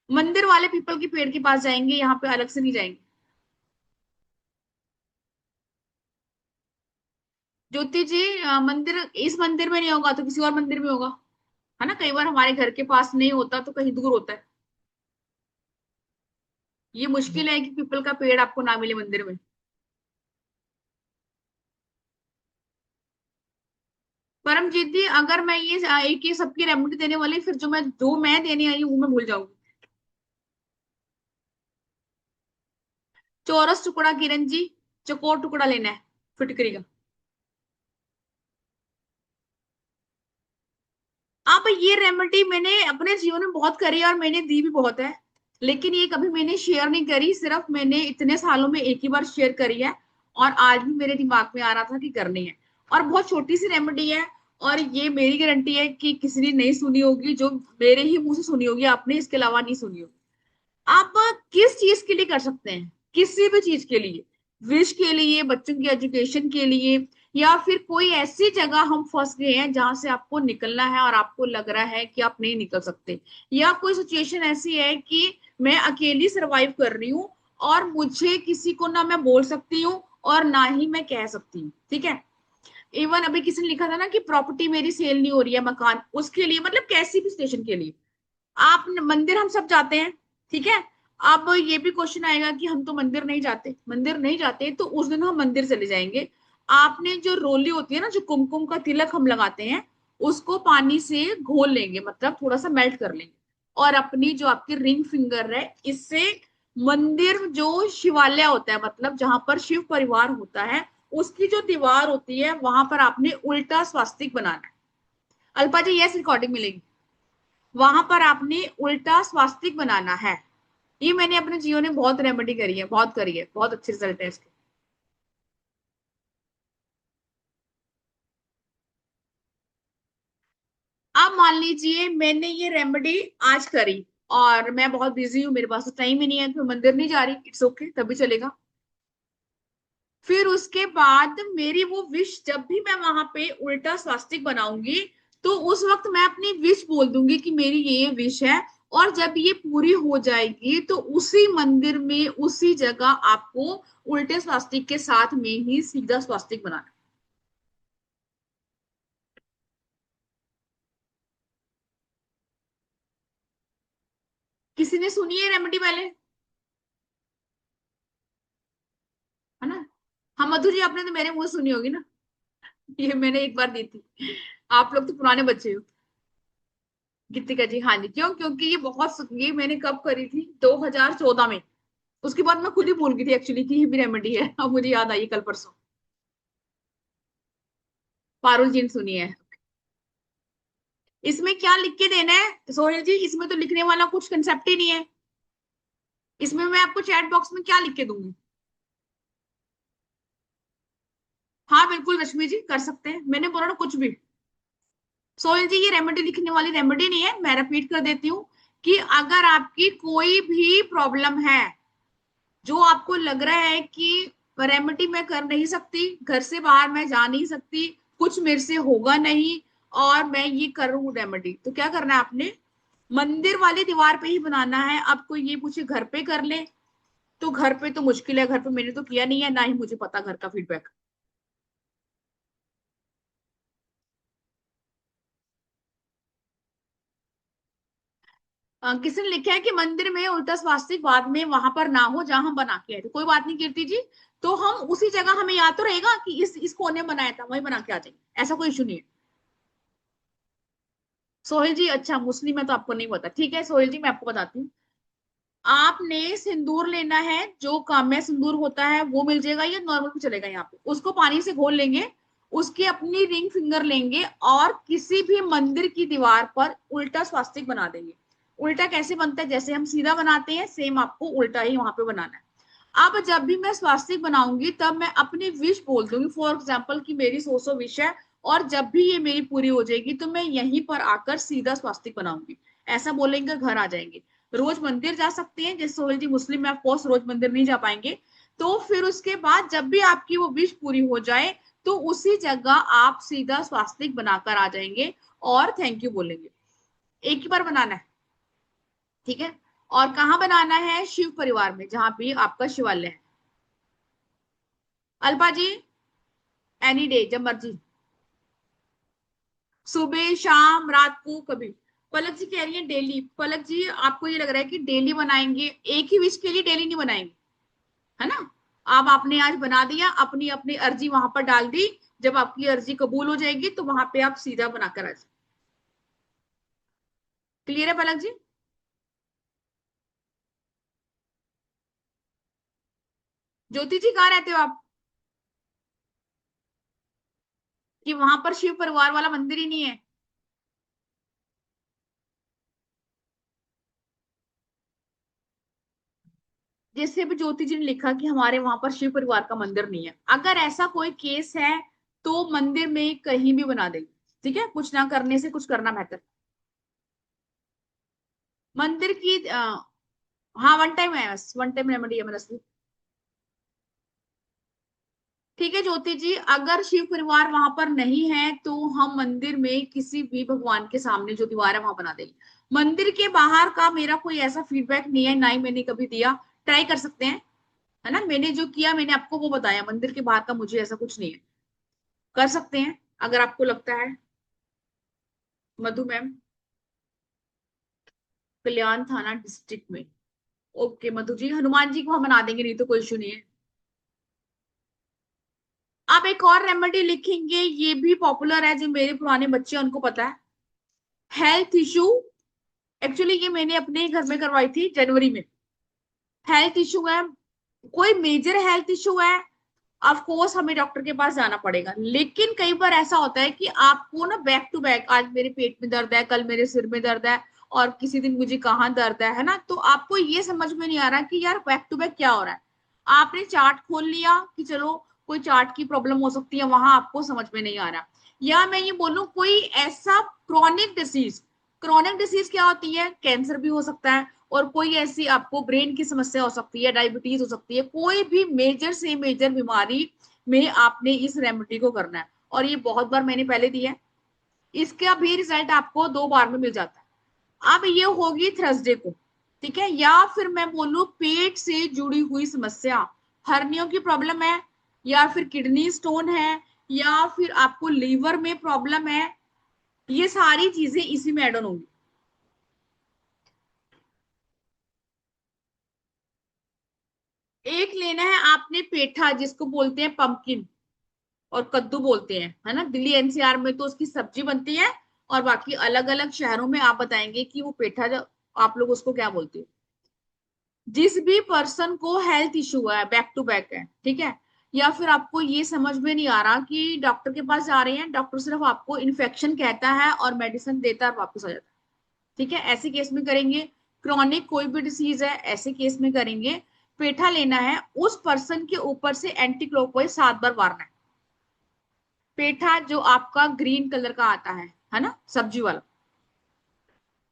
मंदिर वाले पीपल के पेड़ के पास जाएंगे, यहाँ पे अलग से नहीं जाएंगे। ज्योति जी, मंदिर, इस मंदिर में नहीं होगा तो किसी और मंदिर में होगा, है ना, कई बार हमारे घर के पास नहीं होता तो कहीं दूर होता है। ये मुश्किल है कि पीपल का पेड़ आपको ना मिले मंदिर में। परमजीत जी, अगर मैं ये एक ही सबकी रेमेडी देने वाली, फिर जो मैं देने आई हूँ वो मैं भूल जाऊंगी। चौरस टुकड़ा किरण जी, चकोर टुकड़ा लेना है फिटकरी का। अब ये रेमेडी मैंने अपने जीवन में बहुत करी है और मैंने दी भी बहुत है, लेकिन ये कभी मैंने शेयर नहीं करी, सिर्फ मैंने इतने सालों में एक ही बार शेयर करी है, और आज भी मेरे दिमाग में आ रहा था कि करनी है। और बहुत छोटी सी रेमेडी है, और ये मेरी गारंटी है कि किसी ने नहीं सुनी होगी, जो मेरे ही मुंह से सुनी होगी आपने, इसके अलावा नहीं सुनी होगी। आप किस चीज के लिए कर सकते हैं? किसी भी चीज के लिए, विश के लिए, बच्चों की एजुकेशन के लिए, या फिर कोई ऐसी जगह हम फंस गए हैं जहां से आपको निकलना है और आपको लग रहा है कि आप नहीं निकल सकते, या कोई सिचुएशन ऐसी है कि मैं अकेली सरवाइव कर रही हूँ और मुझे किसी को ना मैं बोल सकती हूँ और ना ही मैं कह सकती हूँ। ठीक है, इवन अभी किसी ने लिखा था ना कि प्रॉपर्टी मेरी सेल नहीं हो रही है, मकान, उसके लिए, मतलब कैसी भी सिचुएशन के लिए। आप मंदिर हम सब जाते हैं, ठीक है। अब ये भी क्वेश्चन आएगा कि हम तो मंदिर नहीं जाते, मंदिर नहीं जाते तो उस दिन हम मंदिर चले जाएंगे। आपने जो रोली होती है ना, जो कुमकुम का तिलक हम लगाते हैं, उसको पानी से घोल लेंगे, मतलब थोड़ा सा मेल्ट कर लेंगे, और अपनी जो आपकी रिंग फिंगर है, इससे मंदिर जो शिवालय होता है, मतलब जहां पर शिव परिवार होता है, उसकी जो दीवार होती है वहां पर आपने उल्टा स्वास्तिक बनाना है। अल्पा जी, यस, रिकॉर्डिंग मिलेगी। वहां पर आपने उल्टा स्वास्तिक बनाना है। ये मैंने अपने जीवन में बहुत रेमेडी करी है, बहुत करी है, बहुत अच्छे रिजल्ट है इसके। अब मान लीजिए मैंने ये रेमेडी आज करी, और मैं बहुत बिजी हूँ, मेरे पास तो टाइम ही नहीं है, तो मैं मंदिर नहीं जा रही, इट्स ओके, तभी चलेगा। फिर उसके बाद मेरी वो विश, जब भी मैं वहां पे उल्टा स्वास्तिक बनाऊंगी, तो उस वक्त मैं अपनी विश बोल दूंगी कि मेरी ये विश है, और जब ये पूरी हो जाएगी तो उसी मंदिर में, उसी जगह आपको उल्टे स्वास्तिक के साथ में ही सीधा स्वास्तिक बनाना है। किसी ने सुनी है रेमेडी पहले? है ना? हाँ मधु जी, आपने तो मेरे मुंह से सुनी होगी ना। ये मैंने एक बार दी थी। आप लोग तो पुराने बच्चे हो। गीतिका जी, हाँ जी, क्यों? क्योंकि ये मैंने कब करी थी, 2014 में। उसके बाद मैं खुद ही भूल गई थी एक्चुअली कि ये भी रेमेडी है, अब मुझे याद आई कल परसों। पारुल जी ने सुनी है। इसमें क्या लिख के देना है सोहेल जी? इसमें तो लिखने वाला कुछ कंसेप्ट ही नहीं है। इसमें मैं आपको चैट बॉक्स में क्या लिख के दूंगी? हाँ बिल्कुल रश्मि जी, कर सकते हैं, मैंने बोला ना कुछ भी। सोहेल जी, ये रेमेडी लिखने वाली रेमेडी नहीं है, मैं रिपीट कर देती हूँ कि अगर आपकी कोई भी प्रॉब्लम है, जो आपको लग रहा है कि रेमेडी मैं कर नहीं सकती, घर से बाहर मैं जा नहीं सकती, कुछ मेरे से होगा नहीं, और मैं ये करूँ रेमेडी, तो क्या करना है आपने? मंदिर वाली दीवार पे ही बनाना है। अब कोई ये पूछे घर पे कर ले, तो घर पे तो मुश्किल है, घर पे मैंने तो किया नहीं है, ना ही मुझे पता घर का फीडबैक। किसी ने लिखा है कि मंदिर में उल्टा स्वास्तिक बाद में वहां पर ना हो जहां हम बना के आए थे। कोई बात नहीं कीर्ति जी, तो हम उसी जगह, हमें याद तो रहेगा कि इस कोने में बनाया था, वही बना के आ जाएंगे, ऐसा कोई इशू नहीं है। सोहेल जी, अच्छा मुस्लिम है तो आपको नहीं पता, ठीक है सोहेल जी, मैं आपको बताती हूँ। आपने सिंदूर लेना है, जो काम्य सिंदूर होता है वो मिल जाएगा, या नॉर्मल भी चलेगा, यहाँ पे उसको पानी से घोल लेंगे, उसकी अपनी रिंग फिंगर लेंगे, और किसी भी मंदिर की दीवार पर उल्टा स्वास्तिक बना देंगे। उल्टा कैसे बनता है? जैसे हम सीधा बनाते हैं, सेम आपको उल्टा ही वहां पे बनाना है। अब जब भी मैं स्वास्तिक बनाऊंगी, तब मैं अपनी विश बोल दूंगी, फॉर एग्जाम्पल कि मेरी सो विश है, और जब भी ये मेरी पूरी हो जाएगी तो मैं यहीं पर आकर सीधा स्वास्तिक बनाऊंगी। ऐसा बोलेंगे, घर आ जाएंगे। रोज मंदिर जा सकते हैं, जैसे सोहेल जी मुस्लिम है, ऑफकोर्स रोज मंदिर नहीं जा पाएंगे। तो फिर उसके बाद जब भी आपकी वो विश पूरी हो जाए, तो उसी जगह आप सीधा स्वास्तिक बनाकर आ जाएंगे, और थैंक यू बोलेंगे। एक ही बार बनाना है, ठीक है? और कहाँ बनाना है? शिव परिवार में, जहां भी आपका शिवालय है। अल्पा जी, एनी डे, जब मर्जी, सुबह शाम रात को कभी। पलक जी कह रही है डेली। पलक जी, आपको ये लग रहा है कि डेली बनाएंगे? एक ही विश के लिए डेली नहीं बनाएंगे, है ना? अब आपने आज बना दिया, अपनी अपनी अर्जी वहां पर डाल दी, जब आपकी अर्जी कबूल हो जाएगी तो वहां पे आप सीधा बनाकर आ जाए। क्लियर है पलक जी? ज्योति जी, कहाँ रहते हो आप? कि वहां पर शिव परिवार वाला मंदिर ही नहीं है? जैसे भी ज्योति जी ने लिखा कि हमारे वहां पर शिव परिवार का मंदिर नहीं है, अगर ऐसा कोई केस है, तो मंदिर में कहीं भी बना देंगे, ठीक है, कुछ ना करने से कुछ करना बेहतर। मंदिर की हाँ, वन टाइम है, बस वन टाइम रेमेडी है मेरा। ठीक है ज्योति जी, अगर शिव परिवार वहां पर नहीं है, तो हम मंदिर में किसी भी भगवान के सामने जो दीवार है वहां बना देंगे। मंदिर के बाहर का मेरा कोई ऐसा फीडबैक नहीं है, ना ही मैंने कभी दिया। ट्राई कर सकते हैं, है ना? मैंने जो किया मैंने आपको वो बताया, मंदिर के बाहर का मुझे ऐसा कुछ नहीं है। कर सकते हैं अगर आपको लगता है। मधु मैम, कल्याण थाना डिस्ट्रिक्ट में। ओके मधु जी, हनुमान जी को हम बना देंगे, नहीं तो कोई इशू नहीं है। आप एक और रेमेडी लिखेंगे, ये भी पॉपुलर है, जो मेरे पुराने बच्चे हैं उनको पता है। हेल्थ इशू, एक्चुअली ये मैंने अपने घर में करवाई थी जनवरी में। हेल्थ इशू है, कोई मेजर हेल्थ इशू है, ऑफ कोर्स हमें डॉक्टर के पास जाना पड़ेगा। लेकिन कई बार ऐसा होता है कि आपको ना बैक टू बैक, आज मेरे पेट में दर्द है, कल मेरे सिर में दर्द है, और किसी दिन मुझे कहाँ दर्द है ना, तो आपको ये समझ में नहीं आ रहा कि यार बैक टू बैक क्या हो रहा है। आपने चार्ट खोल लिया कि चलो कोई चार्ट की प्रॉब्लम हो सकती है, वहां आपको समझ में नहीं आ रहा। या मैं ये बोलूं कोई ऐसा क्रॉनिक डिसीज, क्रॉनिक डिसीज क्या होती है, कैंसर भी हो सकता है, और कोई ऐसी आपको ब्रेन की समस्या हो सकती है, डायबिटीज हो सकती है, कोई भी मेजर से मेजर बीमारी में आपने इस रेमेडी को करना है। और ये बहुत बार मैंने पहले दिया है, इसका भी रिजल्ट आपको 2 बार में मिल जाता है। अब ये होगी थर्सडे को, ठीक है। या फिर मैं बोलूं पेट से जुड़ी हुई समस्या, हर्नियों की प्रॉब्लम है, या फिर किडनी स्टोन है, या फिर आपको लीवर में प्रॉब्लम है, ये सारी चीजें इसी में एड ऑन होंगी। एक लेना है आपने पेठा, जिसको बोलते हैं पंपकिन और कद्दू बोलते हैं, है ना। दिल्ली एनसीआर में तो उसकी सब्जी बनती है, और बाकी अलग अलग शहरों में आप बताएंगे कि वो पेठा जो आप लोग उसको क्या बोलते हैं। जिस भी पर्सन को हेल्थ इशू है, बैक टू बैक है, ठीक है, या फिर आपको ये समझ में नहीं आ रहा कि डॉक्टर के पास जा रहे हैं, डॉक्टर सिर्फ आपको इन्फेक्शन कहता है और मेडिसिन देता है और वापस आ जाता है, ठीक है, ऐसे केस में करेंगे। क्रॉनिक कोई भी डिसीज है, ऐसे केस में करेंगे। पेठा लेना है, उस पर्सन के ऊपर से एंटी क्लॉकवाइज 7 बार मारना है। पेठा जो आपका ग्रीन कलर का आता है ना, सब्जी वाला,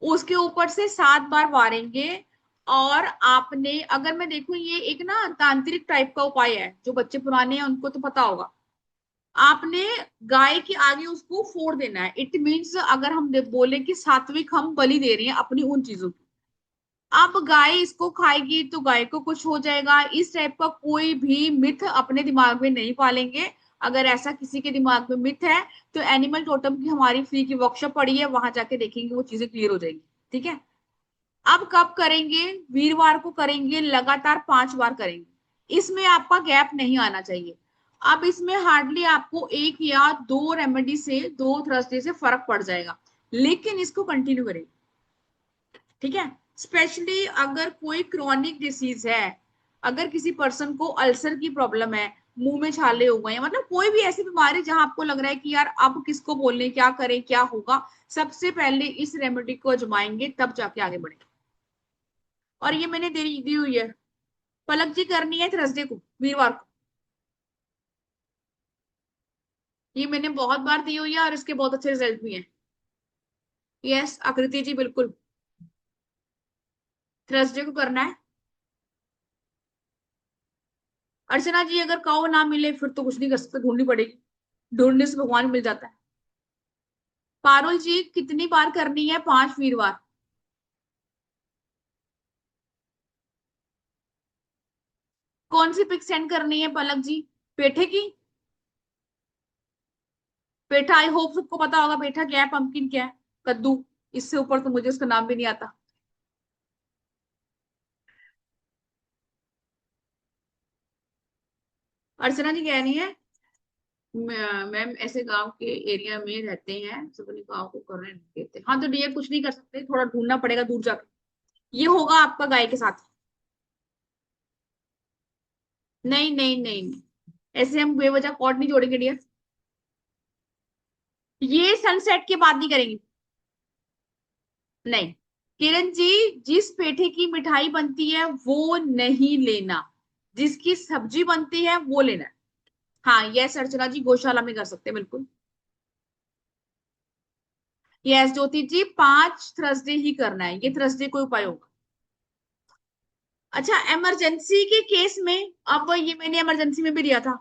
उसके ऊपर से 7 बार मारेंगे। और आपने, अगर मैं देखूं, ये एक ना तांत्रिक टाइप का उपाय है, जो बच्चे पुराने हैं उनको तो पता होगा। आपने गाय के आगे उसको फोड़ देना है। इट मीन्स अगर हम बोले कि सात्विक हम बलि दे रहे हैं अपनी उन चीजों की। अब गाय इसको खाएगी तो गाय को कुछ हो जाएगा, इस टाइप का कोई भी मिथ अपने दिमाग में नहीं पालेंगे। अगर ऐसा किसी के दिमाग में मिथ है, तो एनिमल टोटम की हमारी फ्री की वर्कशॉप पड़ी है, वहां जाके देखेंगे, वो चीजें क्लियर हो जाएंगी, ठीक है। अब कब करेंगे, वीरवार को करेंगे, लगातार 5 बार करेंगे, इसमें आपका गैप नहीं आना चाहिए। अब इसमें हार्डली आपको 1 या 2 रेमेडी से, 2 थर्सडे से फर्क पड़ जाएगा, लेकिन इसको कंटिन्यू करेंगे, ठीक है। स्पेशली अगर कोई क्रॉनिक डिसीज है, अगर किसी पर्सन को अल्सर की प्रॉब्लम है, मुंह में छाले हो गए हैं, मतलब कोई भी ऐसी बीमारी जहां आपको लग रहा है कि यार अब किसको बोलने, क्या करें, क्या होगा, सबसे पहले इस रेमेडी को आजमाएंगे, तब जाके आगे बढ़ेंगे। और ये मैंने दी हुई है, पलक जी करनी है थर्सडे को, वीरवार को। ये मैंने बहुत बार दी हुई है और इसके बहुत अच्छे रिजल्ट भी हैं। यस आकृति जी, बिल्कुल थर्सडे को करना है। अर्चना जी, अगर काओ ना मिले फिर तो कुछ नहीं कर सकते, ढूंढनी पड़ेगी, ढूंढने से भगवान मिल जाता है। पारुल जी, कितनी बार करनी है, 5 वीरवार। कौन सी पिक सेंड करनी है पलक जी, पेठे की? पेठा आई होप सबको पता होगा, पेठा क्या है, पंपकिन क्या है, कद्दू, इससे ऊपर तो मुझे उसका नाम भी नहीं आता। अर्चना जी कह रही है, मैम ऐसे गांव के एरिया में रहते हैं, सब अपने गांव को करने नहीं देते। हाँ तो डियर कुछ नहीं कर सकते, थोड़ा ढूंढना पड़ेगा दूर जाके। ये होगा आपका गाय के साथ। नहीं नहीं नहीं नहीं, ऐसे हम बेवजह कॉर्ड नहीं जोड़ेंगे डियर। ये सनसेट के बाद नहीं करेंगे, नहीं। किरण जी, जिस पेठे की मिठाई बनती है वो नहीं लेना, जिसकी सब्जी बनती है वो लेना है। हाँ यस अर्चना जी, गौशाला में कर सकते हैं, बिल्कुल। यस ज्योति जी, 5 थर्सडे ही करना है, ये थर्सडे कोई उपाय होगा। अच्छा, इमरजेंसी के केस में, अब ये मैंने इमरजेंसी में भी दिया था,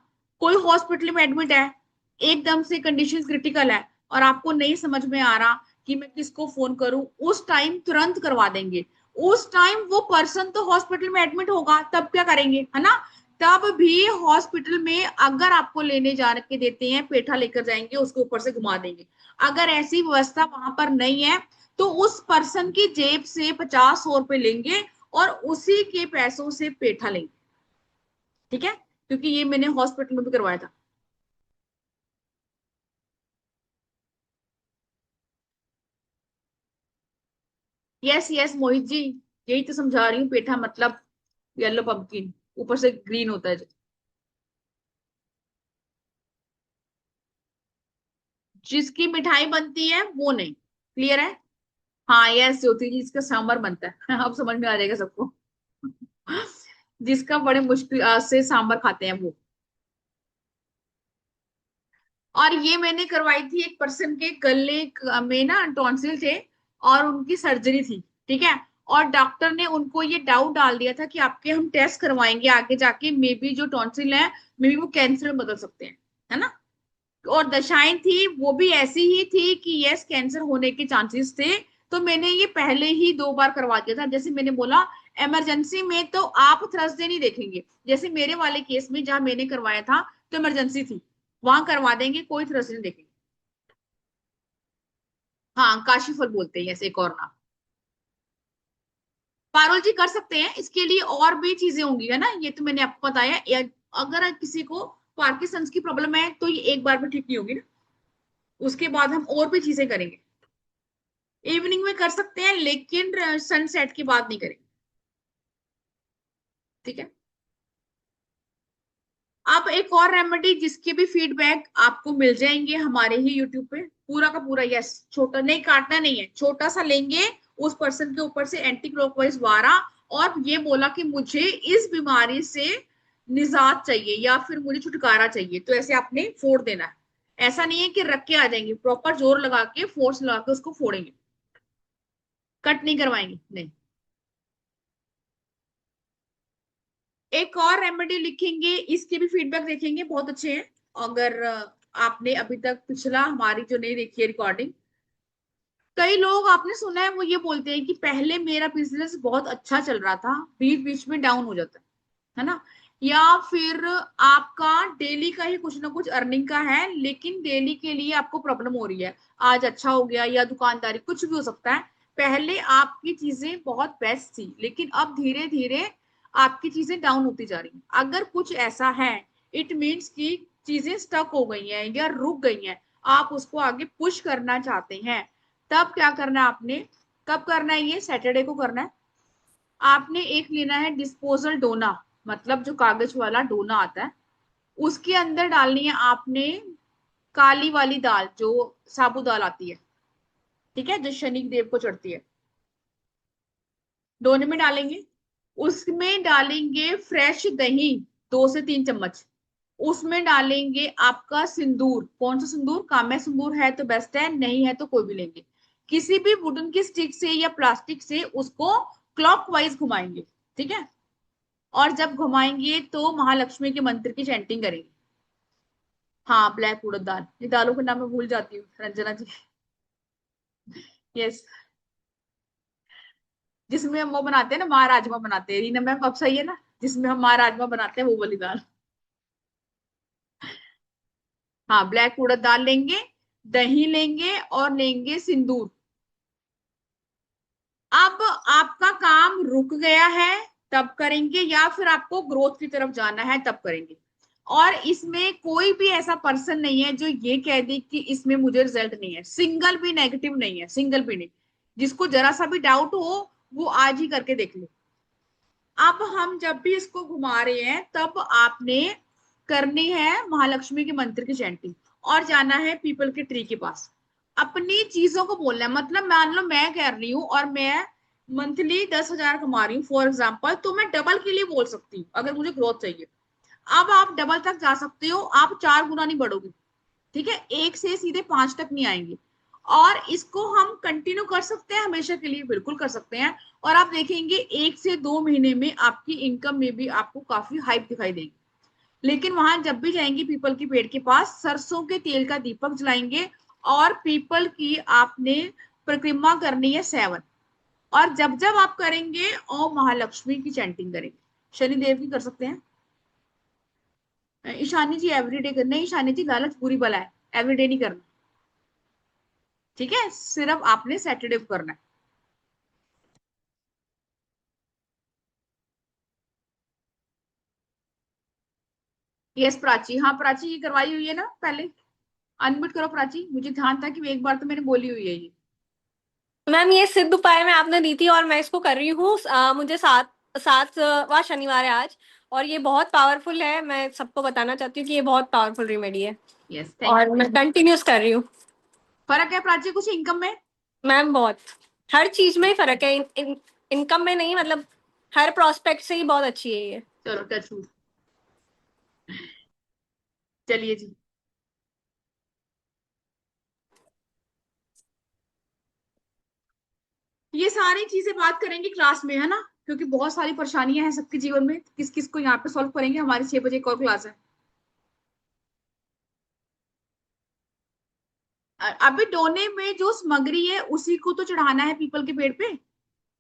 कोई हॉस्पिटल में एडमिट है, एकदम से कंडीशन क्रिटिकल है, और आपको नहीं समझ में आ रहा कि मैं किसको फोन करूं, उस टाइम तुरंत करवा देंगे। उस टाइम वो पर्सन तो हॉस्पिटल में एडमिट होगा, तब क्या करेंगे, है ना। तब भी हॉस्पिटल में अगर आपको लेने जा के देते हैं, पेठा लेकर जाएंगे, उसके ऊपर से घुमा देंगे। अगर ऐसी व्यवस्था वहां पर नहीं है, तो उस पर्सन की जेब से 50-100 रुपए लेंगे, और उसी के पैसों से पेठा लेंगे, ठीक है, क्योंकि ये मैंने हॉस्पिटल में भी करवाया था। यस यस मोहित जी, यही तो समझा रही हूँ, पेठा मतलब येलो पंपकिन, ऊपर से ग्रीन होता है जो। जिसकी मिठाई बनती है वो नहीं, क्लियर है। हाँ यस ज्योति जी, इसका सांबर बनता है अब समझ में आ जाएगा सबको जिसका बड़े मुश्किल से सांबर खाते हैं वो। और ये मैंने करवाई थी एक पर्सन के गले में ना टॉन्सिल थे, और उनकी सर्जरी थी, ठीक है। और डॉक्टर ने उनको ये डाउट डाल दिया था कि आपके हम टेस्ट करवाएंगे आगे जाके, मे बी जो टॉन्सिल है मे बी वो कैंसर में बदल सकते हैं, है ना। और दशाएं थी वो भी ऐसी ही थी कि यस कैंसर होने के चांसेस थे। तो मैंने ये पहले ही 2 बार करवा दिया था। जैसे मैंने बोला, इमरजेंसी में तो आप थर्सडे नहीं देखेंगे, जैसे मेरे वाले केस में जहां मैंने करवाया था तो इमरजेंसी थी, वहां करवा देंगे, कोई थर्सडे नहीं देखेंगे। हाँ काशी फल बोलते हैं ऐसे एक और नाम। पारुल जी कर सकते हैं, इसके लिए और भी चीजें होंगी, है ना, ये तो मैंने आपको बताया। अगर किसी को पार्किंसंस की प्रॉब्लम है तो ये एक बार में ठीक नहीं होगी ना, उसके बाद हम और भी चीजें करेंगे। इवनिंग में कर सकते हैं लेकिन सनसेट की बात नहीं करेंगे, ठीक है। अब एक और रेमेडी जिसके भी फीडबैक आपको मिल जाएंगे हमारे ही यूट्यूब पे, पूरा का पूरा, यस छोटा नहीं, काटना नहीं है, छोटा सा लेंगे, उस पर्सन के ऊपर से एंटी क्लॉकवाइज 12, और ये बोला कि मुझे इस बीमारी से निजात चाहिए या फिर मुझे छुटकारा चाहिए, तो ऐसे आपने फोड़ देना है। ऐसा नहीं है कि रख के आ जाएंगे, प्रॉपर जोर लगा के फोर्स लगा के उसको फोड़ेंगे, कट नहीं करवाएंगे, नहीं। एक और रेमेडी लिखेंगे, इसके भी फीडबैक देखेंगे, बहुत अच्छे हैं। अगर आपने अभी तक पिछला हमारी जो नहीं देखी है रिकॉर्डिंग, कई लोग आपने सुना है वो ये बोलते हैं कि पहले मेरा बिजनेस बहुत अच्छा चल रहा था, बीच बीच में डाउन हो जाता है ना। या फिर आपका डेली का ही कुछ ना कुछ अर्निंग का है, लेकिन डेली के लिए आपको प्रॉब्लम हो रही है, आज अच्छा हो गया, या दुकानदारी कुछ भी हो सकता है। पहले आपकी चीजें बहुत बेस्ट थी, लेकिन अब धीरे धीरे आपकी चीजें डाउन होती जा रही हैं। अगर कुछ ऐसा है, इट मीन्स कि चीजें स्टक हो गई हैं या रुक गई हैं, आप उसको आगे पुश करना चाहते हैं, तब क्या करना है आपने, कब करना है, ये सैटरडे को करना है। आपने एक लेना है डिस्पोजल डोना, मतलब जो कागज वाला डोना आता है, उसके अंदर डालनी है आपने काली वाली दाल, जो साबुत दाल आती है, ठीक है, जो शनि देव को चढ़ती है। डोने में डालेंगे, उसमें डालेंगे फ्रेश दही, 2 से 3 चम्मच। उसमें डालेंगे आपका सिंदूर, कौन सा सिंदूर, काम्या सिंदूर है तो बेस्ट है, नहीं है तो कोई भी लेंगे। किसी भी वुडन की स्टिक से या प्लास्टिक से उसको क्लॉकवाइज घुमाएंगे, ठीक है। और जब घुमाएंगे तो महालक्ष्मी के मंत्र की चैंटिंग करेंगे। हाँ ब्लैक उड़द दाल, ये दालों के नाम मैं भूल जाती हूँ रंजना जी। यस, जिसमें हम वो बनाते हैं ना, माँ राजमा बनाते हैं, रीना मैम अब सही है ना, जिसमें हम माँ राजमा बनाते हैं वो वाली दाल। हाँ ब्लैक उड़द दाल लेंगे, दही लेंगे और लेंगे सिंदूर। अब आपका काम रुक गया है तब करेंगे, या फिर आपको ग्रोथ की तरफ जाना है तब करेंगे। और इसमें कोई भी ऐसा पर्सन नहीं है जो ये कह दे कि इसमें मुझे रिजल्ट नहीं है, सिंगल भी नेगेटिव नहीं है, सिंगल भी नहीं। जिसको जरा सा भी डाउट हो वो आज ही करके देख ले। अब हम जब भी इसको घुमा रहे हैं तब आपने करनी है महालक्ष्मी के मंत्र की चैंटिंग, और जाना है पीपल के ट्री के पास, अपनी चीजों को बोलना है। मतलब मान लो मैं कर रही हूँ और मैं मंथली 10,000 कमा रही हूँ फॉर एग्जाम्पल, तो मैं डबल के लिए बोल सकती हूँ अगर मुझे ग्रोथ चाहिए। अब आप डबल तक जा सकते हो, आप 4 गुना नहीं बढ़ोगे, ठीक है, 1 से सीधे 5 तक नहीं आएंगे। और इसको हम कंटिन्यू कर सकते हैं हमेशा के लिए, बिल्कुल कर सकते हैं। और आप देखेंगे 1 से 2 महीने में आपकी इनकम में भी आपको काफी हाइप दिखाई देगी। लेकिन वहां जब भी जाएंगे पीपल के पेड़ के पास, सरसों के तेल का दीपक जलाएंगे, और पीपल की आपने परिक्रमा करनी है 7। और जब जब आप करेंगे ओम महालक्ष्मी की चैंटिंग करेंगे। शनिदेव की कर सकते हैं। ईशानी जी एवरीडे करना है, ईशानी जी लालच बुरी बला है, एवरीडे नहीं करना, ठीक है, सिर्फ आपने सैटरडे को करना है। यस प्राची, हाँ प्राची ये करवाई हुई है ना पहले। अनम्यूट करो प्राची, मुझे ध्यान था कि एक बार तो मैंने बोली हुई है ये। मैम ये सिद्ध उपाय में आपने दी थी और मैं इसको कर रही हूँ। मुझे 7वां शनिवार है आज, और ये बहुत पावरफुल है। मैं सबको बताना चाहती हूँ कि ये बहुत पावरफुल रेमेडी है। यस, थैंक और यू। मैं कंटिन्यूस कर रही हूँ। फर्क है प्राची कुछ इनकम में? मैम बहुत, हर चीज में ही फर्क है। इनकम में नहीं, मतलब हर प्रोस्पेक्ट से ही बहुत अच्छी है ये। चलो टच वुड। चलिए जी। ये सारी चीजें बात करेंगे क्लास में, है ना, क्योंकि बहुत सारी परेशानियां हैं सबके जीवन में। किस किस को यहाँ पे सॉल्व करेंगे। हमारी 6 बजे एक और क्लास है। अभी डोने में जो सामग्री है उसी को तो चढ़ाना है पीपल के पेड़ पे।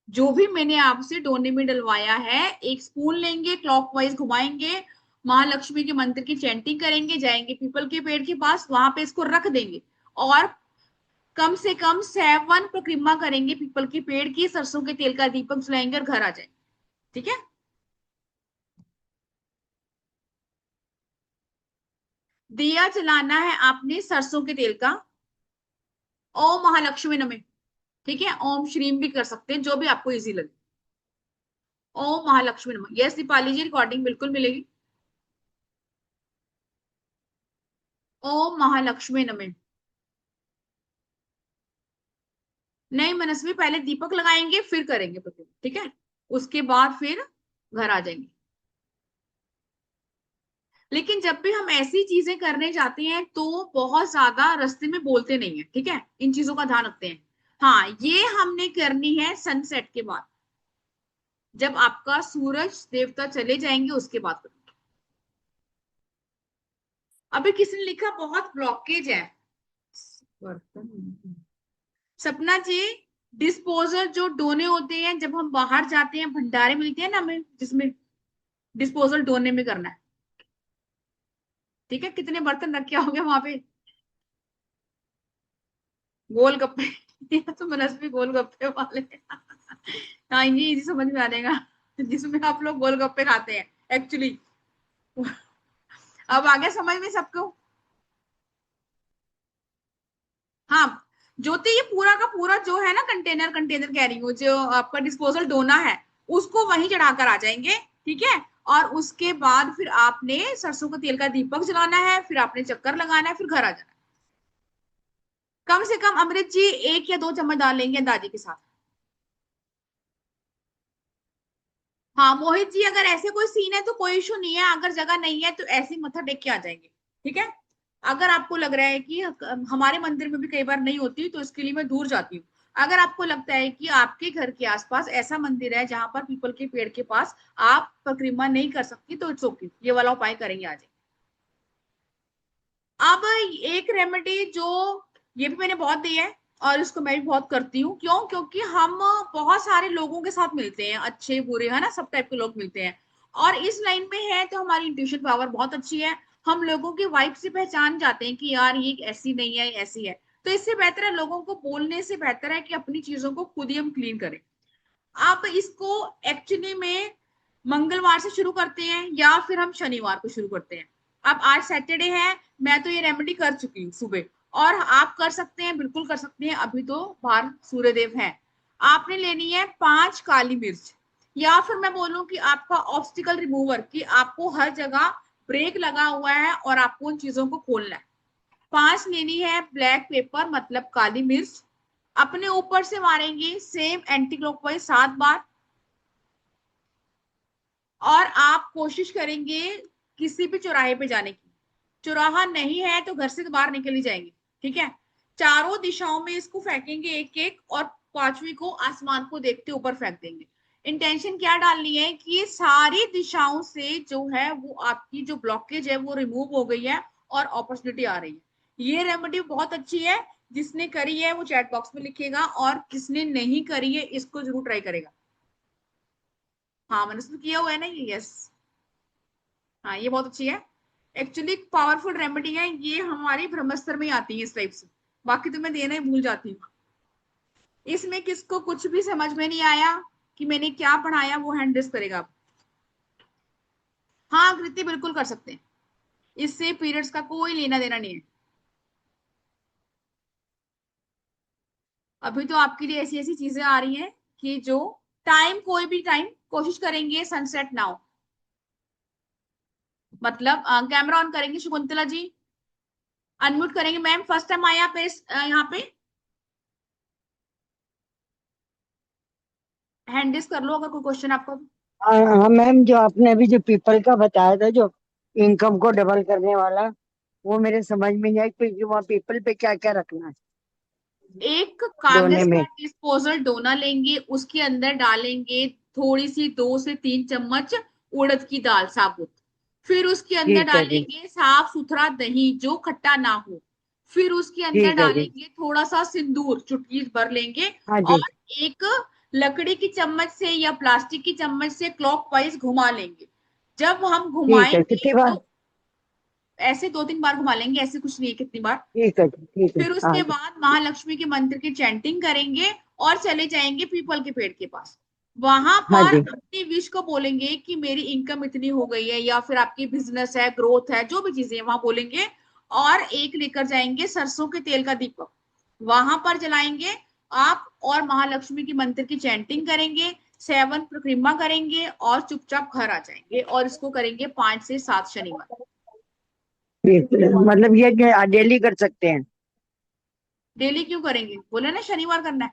जो भी मैंने आपसे डोने में डलवाया है, एक स्पून लेंगे, क्लॉकवाइज घुमाएंगे, महालक्ष्मी के मंत्र की चैंटिंग करेंगे, जाएंगे पीपल के पेड़ के पास, वहां पे इसको रख देंगे और कम से कम 7 परिक्रमा करेंगे पीपल के पेड़ की, सरसों के तेल का दीपक जलाएंगे और घर आ जाएंगे। ठीक है। दिया जलाना है आपने सरसों के तेल का। ओम महालक्ष्मी नमः। ठीक है, ओम श्रीम भी कर सकते हैं, जो भी आपको इजी लगे। ओम महालक्ष्मी नमः। यस दीपाली जी, रिकॉर्डिंग बिल्कुल मिलेगी। ओम महालक्ष्मी नमः। नहीं मनस्वी, पहले दीपक लगाएंगे फिर करेंगे प्रतिमा, ठीक है, उसके बाद फिर घर आ जाएंगे। लेकिन जब भी हम ऐसी चीजें करने जाते हैं तो बहुत ज्यादा रास्ते में बोलते नहीं है, ठीक है, इन चीजों का ध्यान रखते हैं। हाँ, ये हमने करनी है सनसेट के बाद, जब आपका सूरज देवता चले जाएंगे उसके बाद करेंगे। अभी किसी ने लिखा बहुत ब्लॉकेज है। सपना जी, डिस्पोजल जो डोने होते हैं जब हम बाहर जाते हैं, भंडारे मिलते हैं ना हमें, जिसमें डिस्पोजल डोने में करना है। ठीक है, कितने बर्तन रखे होंगे वहां पे। गोलगप्पे। ये तो मनस्वी गोलगप्पे वाले। हाँ, ये इजी समझ में आ जाएगा, जिसमें आप लोग गोलगप्पे खाते हैं एक्चुअली। अब आ गया समझ में सबको। हाँ ज्योति, ये पूरा का पूरा जो है ना, कंटेनर कंटेनर कह रही हूँ, जो आपका डिस्पोजल डोना है उसको वहीं चढ़ाकर आ जाएंगे। ठीक है, और उसके बाद फिर आपने सरसों के तेल का दीपक जलाना है, फिर आपने चक्कर लगाना है, फिर घर आ जाना है। कम से कम अमृत जी 1 या 2 चम्मच डाल लेंगे अंदाजे के साथ। हाँ मोहित जी, अगर ऐसे कोई सीन है तो कोई इशू नहीं है, अगर जगह नहीं है तो ऐसे ही मत्था टेक के आ जाएंगे। ठीक है, अगर आपको लग रहा है कि हमारे मंदिर में भी कई बार नहीं होती तो इसके लिए मैं दूर जाती हूँ। अगर आपको लगता है कि आपके घर के आसपास ऐसा मंदिर है जहां पर पीपल के पेड़ के पास आप परिक्रमा नहीं कर सकती, तो इट्स ओके, ये वाला उपाय करेंगे आज। अब एक रेमेडी जो ये भी मैंने बहुत दी है और इसको मैं भी बहुत करती हूँ, क्यों, क्योंकि हम बहुत सारे लोगों के साथ मिलते हैं, अच्छे बुरे, है ना, सब टाइप के लोग मिलते हैं, और इस लाइन में है तो हमारी इंट्यूशन पावर बहुत अच्छी है। हम लोगों की वाइब से पहचान जाते हैं कि यार ये ऐसी नहीं है, ऐसी है। तो इससे बेहतर है, लोगों को बोलने से बेहतर है कि अपनी चीजों को खुद ही हम क्लीन करें। आप इसको एक्चुअली में मंगलवार से शुरू करते हैं या फिर हम शनिवार को शुरू करते हैं। अब आज सैटरडे है, मैं तो ये रेमेडी कर चुकी हूँ सुबह, और आप कर सकते हैं, बिल्कुल कर सकते हैं, अभी तो बाहर सूर्यदेव है। आपने लेनी है 5 काली मिर्च, या फिर मैं बोलूं कि आपका ऑब्स्टिकल रिमूवर, कि आपको हर जगह ब्रेक लगा हुआ है और आपको उन चीजों को खोलना है। 5 लेनी है ब्लैक पेपर, मतलब काली मिर्च। अपने ऊपर से मारेंगे सेम एंटी क्लॉकवाइज 7 बार, और आप कोशिश करेंगे किसी भी चौराहे पे जाने की। चौराहा नहीं है तो घर से बाहर निकल ही जाएंगे। ठीक है, चारों दिशाओं में इसको फेंकेंगे एक एक, और 5वीं को आसमान को देखते ऊपर फेंक देंगे। इंटेंशन क्या डालनी है कि ये सारी दिशाओं से जो है वो आपकी जो ब्लॉकेज है वो रिमूव हो गई है और अपॉर्चुनिटी आ रही है। ये रेमेडी बहुत अच्छी है, जिसने करी है वो चैट बॉक्स में लिखेगा, और किसने नहीं करी है इसको जरूर ट्राई करेगा। हाँ मैंने इसमें किया हुआ है ना ये, यस। हाँ ये बहुत अच्छी है, एक्चुअली पावरफुल रेमेडी है ये, हमारी ब्रह्मस्त्र में आती है इस टाइप से। बाकी तो मैं देना ही भूल जाती हूँ। इसमें किसको कुछ भी समझ में नहीं आया कि मैंने क्या पढ़ाया, वो हैंड रेस करेगा। हाँ कृति, बिल्कुल कर सकते हैं, इससे पीरियड्स का कोई लेना देना नहीं है। अभी तो आपके लिए ऐसी ऐसी चीजें आ रही हैं कि जो टाइम, कोई भी टाइम कोशिश करेंगे सनसेट ना हो। मतलब कैमरा ऑन करेंगे शकुंतला जी, अनम्यूट करेंगे। मैम फर्स्ट टाइम आए आप यहाँ पे, हैंड रेस कर लो अगर कोई क्वेश्चन आपको। हाँ हाँ मैम, जो आपने अभी जो पीपल का बताया था, जो इनकम को डबल करने वाला, वो मेरे समझ में नहीं आया क्योंकि वहाँ पीपल पे क्या क्या रखना है एक डोने कागज का में। डिस्पोजल डोना लेंगे, उसके अंदर डालेंगे थोड़ी सी 2 से 3 चम्मच उड़द की दाल साबुत। फिर उसके अंदर ठीक है जी। डालेंगे साफ सुथरा दही जो खट्टा ना हो। फिर उसके अंदर ठीक है जी। डालेंगे थोड़ा सा सिंदूर, चुटकी भर लेंगे। हाँ और जी। एक लकड़ी की चम्मच से या प्लास्टिक की चम्मच से क्लॉकवाइज घुमा लेंगे। जब हम ठीक है, घुमाएंगे कितनी बार? तो ऐसे 2-3 बार घुमा लेंगे, ऐसे कुछ नहीं है कितनी बार। ठीक है जी, ठीक है। फिर हाँ उसके जी। बाद महालक्ष्मी के मंत्र की चैंटिंग करेंगे और चले जाएंगे पीपल के पेड़ के पास। वहां हाँ पर जी। अपनी विश को बोलेंगे कि मेरी इनकम इतनी हो गई है, या फिर आपकी बिजनेस है, ग्रोथ है, जो भी चीजें हैं वहां बोलेंगे। और एक लेकर जाएंगे सरसों के तेल का दीपक, वहां पर जलाएंगे आप, और महालक्ष्मी की मंत्र की चैंटिंग करेंगे, 7 परिक्रमा करेंगे और चुपचाप घर आ जाएंगे। और इसको करेंगे 5 से 7 शनिवार। ठीक है, मतलब ये डेली कर सकते हैं? डेली क्यों करेंगे, बोले ना शनिवार करना है।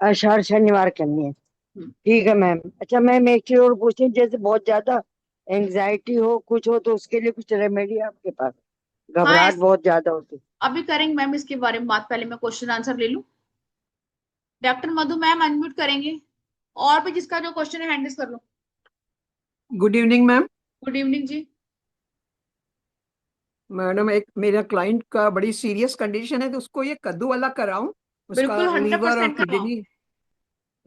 अच्छा, हर शनिवार करनी है। हम्म। ठीक है मैम। अच्छा मैम, एक चीज और पूछनी, जैसे बहुत ज्यादा एंजाइटी हो कुछ हो तो उसके लिए कुछ रेमेडी है आपके पास? हाँ, घबराहट बहुत ज्यादा होती। अभी करेंगे मैम इसके बारे में बात, पहले मैं क्वेश्चन आंसर ले लूं। डॉक्टर मधु मैम अनम्यूट करेंगे, और भी जिसका जो क्वेश्चन है हैंडल्स कर लो। Good evening ma'am. Good evening जी। मैडम, एक मेरा क्लाइंट का बड़ी सीरियस कंडीशन है तो उसको ये कद्दू वाला कराऊं? उसका बिल्कुल हंड्रेड लीवर और परसेंट करवाओ, किडनी,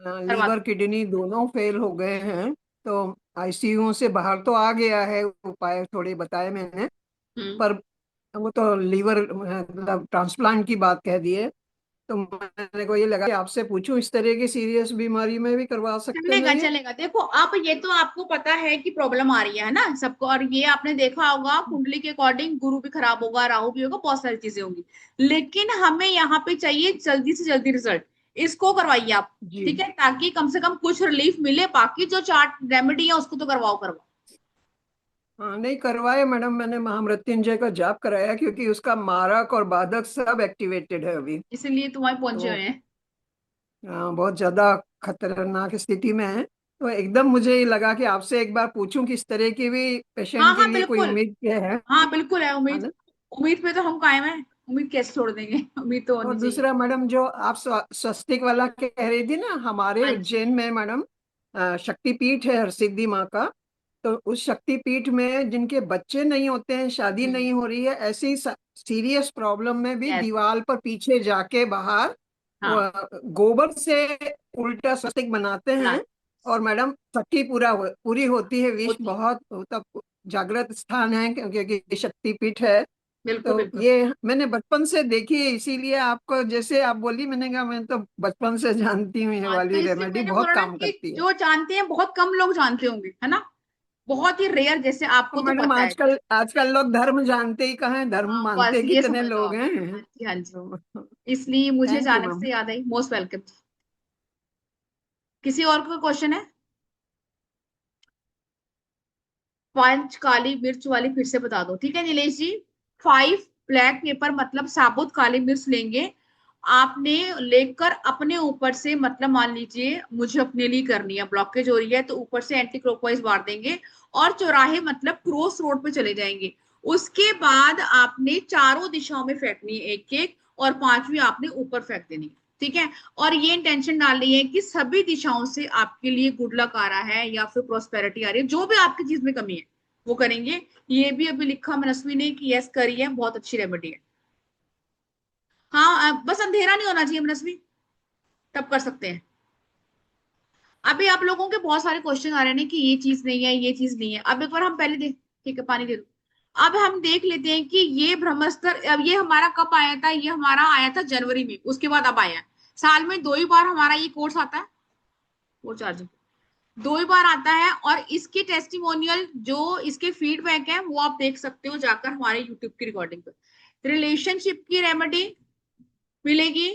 करवा लीवर किडनी दोनों फेल हो गए हैं। तो आईसीयू से बाहर तो आ गया है, उपाय थोड़े बताए मैंने, दो। पर वो तो लीवर मतलब ट्रांसप्लांट की बात कह दी है। तो मैंने को ये लगा कि आपसे पूछूं, इस तरह की सीरियस बीमारी में भी करवा सकते हैं चलेगा ये? चलेगा, देखो आप, ये तो आपको पता है कि प्रॉब्लम आ रही है ना सबको, और ये आपने देखा होगा कुंडली के अकॉर्डिंग गुरु भी खराब होगा, राहु भी होगा, बहुत सारी चीजें होंगी। लेकिन हमें यहाँ पे चाहिए जल्दी से जल्दी रिजल्ट, इसको करवाइए आप। जी। ठीक है, ताकि कम से कम कुछ रिलीफ मिले। बाकी जो चार्ट रेमेडी है उसको तो करवाओ करवाओ। हाँ, नहीं करवाए मैडम, मैंने महामृत्युंजय का जाप कराया क्योंकि उसका मारक और बाधक सब एक्टिवेटेड है अभी। इसीलिए तुम्हारे पहुंचे तो हुए हैं। बहुत ज्यादा खतरनाक स्थिति में है। तो एकदम मुझे ये लगा कि आपसे एक बार पूछूं कि इस तरह की भी हाँ पेशेंट के हाँ लिए कोई बिल्कुल। उम्मीद क्या है। हाँ बिल्कुल है है उम्मीद। ना? उम्मीद पे तो हम कायम है, उम्मीद कैसे छोड़ देंगे, उम्मीद तो और होनी चाहिए। दूसरा मैडम, जो आप स्वस्तिक वाला कह रही थी ना, हमारे हाँ जी। उज्जैन में मैडम शक्तिपीठ है हरसिद्धि माँ का। तो उस शक्तिपीठ में जिनके बच्चे नहीं होते हैं, शादी नहीं हो रही है, ऐसी सीरियस प्रॉब्लम में भी यस। दीवार पर पीछे जाके बाहर हाँ गोबर से उल्टा स्वस्तिक बनाते बना। हैं। और मैडम शक्ति पूरी होती है, विष होती है। बहुत तब जागृत स्थान है क्योंकि शक्तिपीठ है। बिल्कुल तो बिल्कुल। ये मैंने बचपन से देखी है, इसीलिए आपको जैसे आप बोली, मैंने कहा मैं तो बचपन से जानती हूँ, ये हाँ तो वाली इसलिए रेमेडी मैंने बहुत बोला ना काम कि करती है। जो जानते हैं बहुत कम लोग जानते होंगे, है ना, बहुत ही रेयर, जैसे तो आपको तो मैडम, पता है। आजकल आजकल लोग धर्म जानते ही कहाँ हैं, धर्म हाँ बस मानते ये कितने समझ लो लोग आप। हैं। हाँ जी हाँ जी। तो इसलिए मुझे थैंक यू अचानक मैम। से याद आई, मोस्ट वेलकम। किसी और को क्वेश्चन है? पांच काली मिर्च वाली फिर से बता दो, ठीक है नीलेश जी। 5 ब्लैक पेपर मतलब साबुत काली मिर्च लेंगे आपने, लेकर अपने ऊपर से, मतलब मान लीजिए मुझे अपने लिए करनी है, ब्लॉकेज हो रही है तो ऊपर से एंटी क्लॉकवाइज मार देंगे, और चौराहे मतलब क्रॉस रोड पे चले जाएंगे। उसके बाद आपने चारों दिशाओं में फेंकनी है एक एक, और 5वीं आपने ऊपर फेंक देनी है। ठीक है, और ये इंटेंशन डालनी है कि सभी दिशाओं से आपके लिए गुड लक आ रहा है या फिर प्रोस्पेरिटी आ रही है, जो भी आपकी चीज में कमी है वो करेंगे। ये भी अभी लिखा मनस्वी ने कि यस करिए, बहुत अच्छी रेमेडी है। हाँ बस अंधेरा नहीं होना चाहिए मनस्वी, तब कर सकते हैं। अभी आप लोगों के बहुत सारे क्वेश्चन आ रहे हैं कि ये चीज नहीं है, ये चीज नहीं है। अब एक बार हम पहले देख, ठीक है पानी दे दो। अब हम देख लेते हैं कि ये ब्रह्मस्त्र, अब ये हमारा कब आया था, ये हमारा आया था जनवरी में, उसके बाद अब आया है। साल में 2 ही बार हमारा ये कोर्स आता है, वो चार्जिंग 2 ही बार आता है। और इसके टेस्टिमोनियल, जो इसके फीडबैक है, वो आप देख सकते हो जाकर हमारे यूट्यूब की रिकॉर्डिंग पर। रिलेशनशिप की रेमेडी मिलेगी,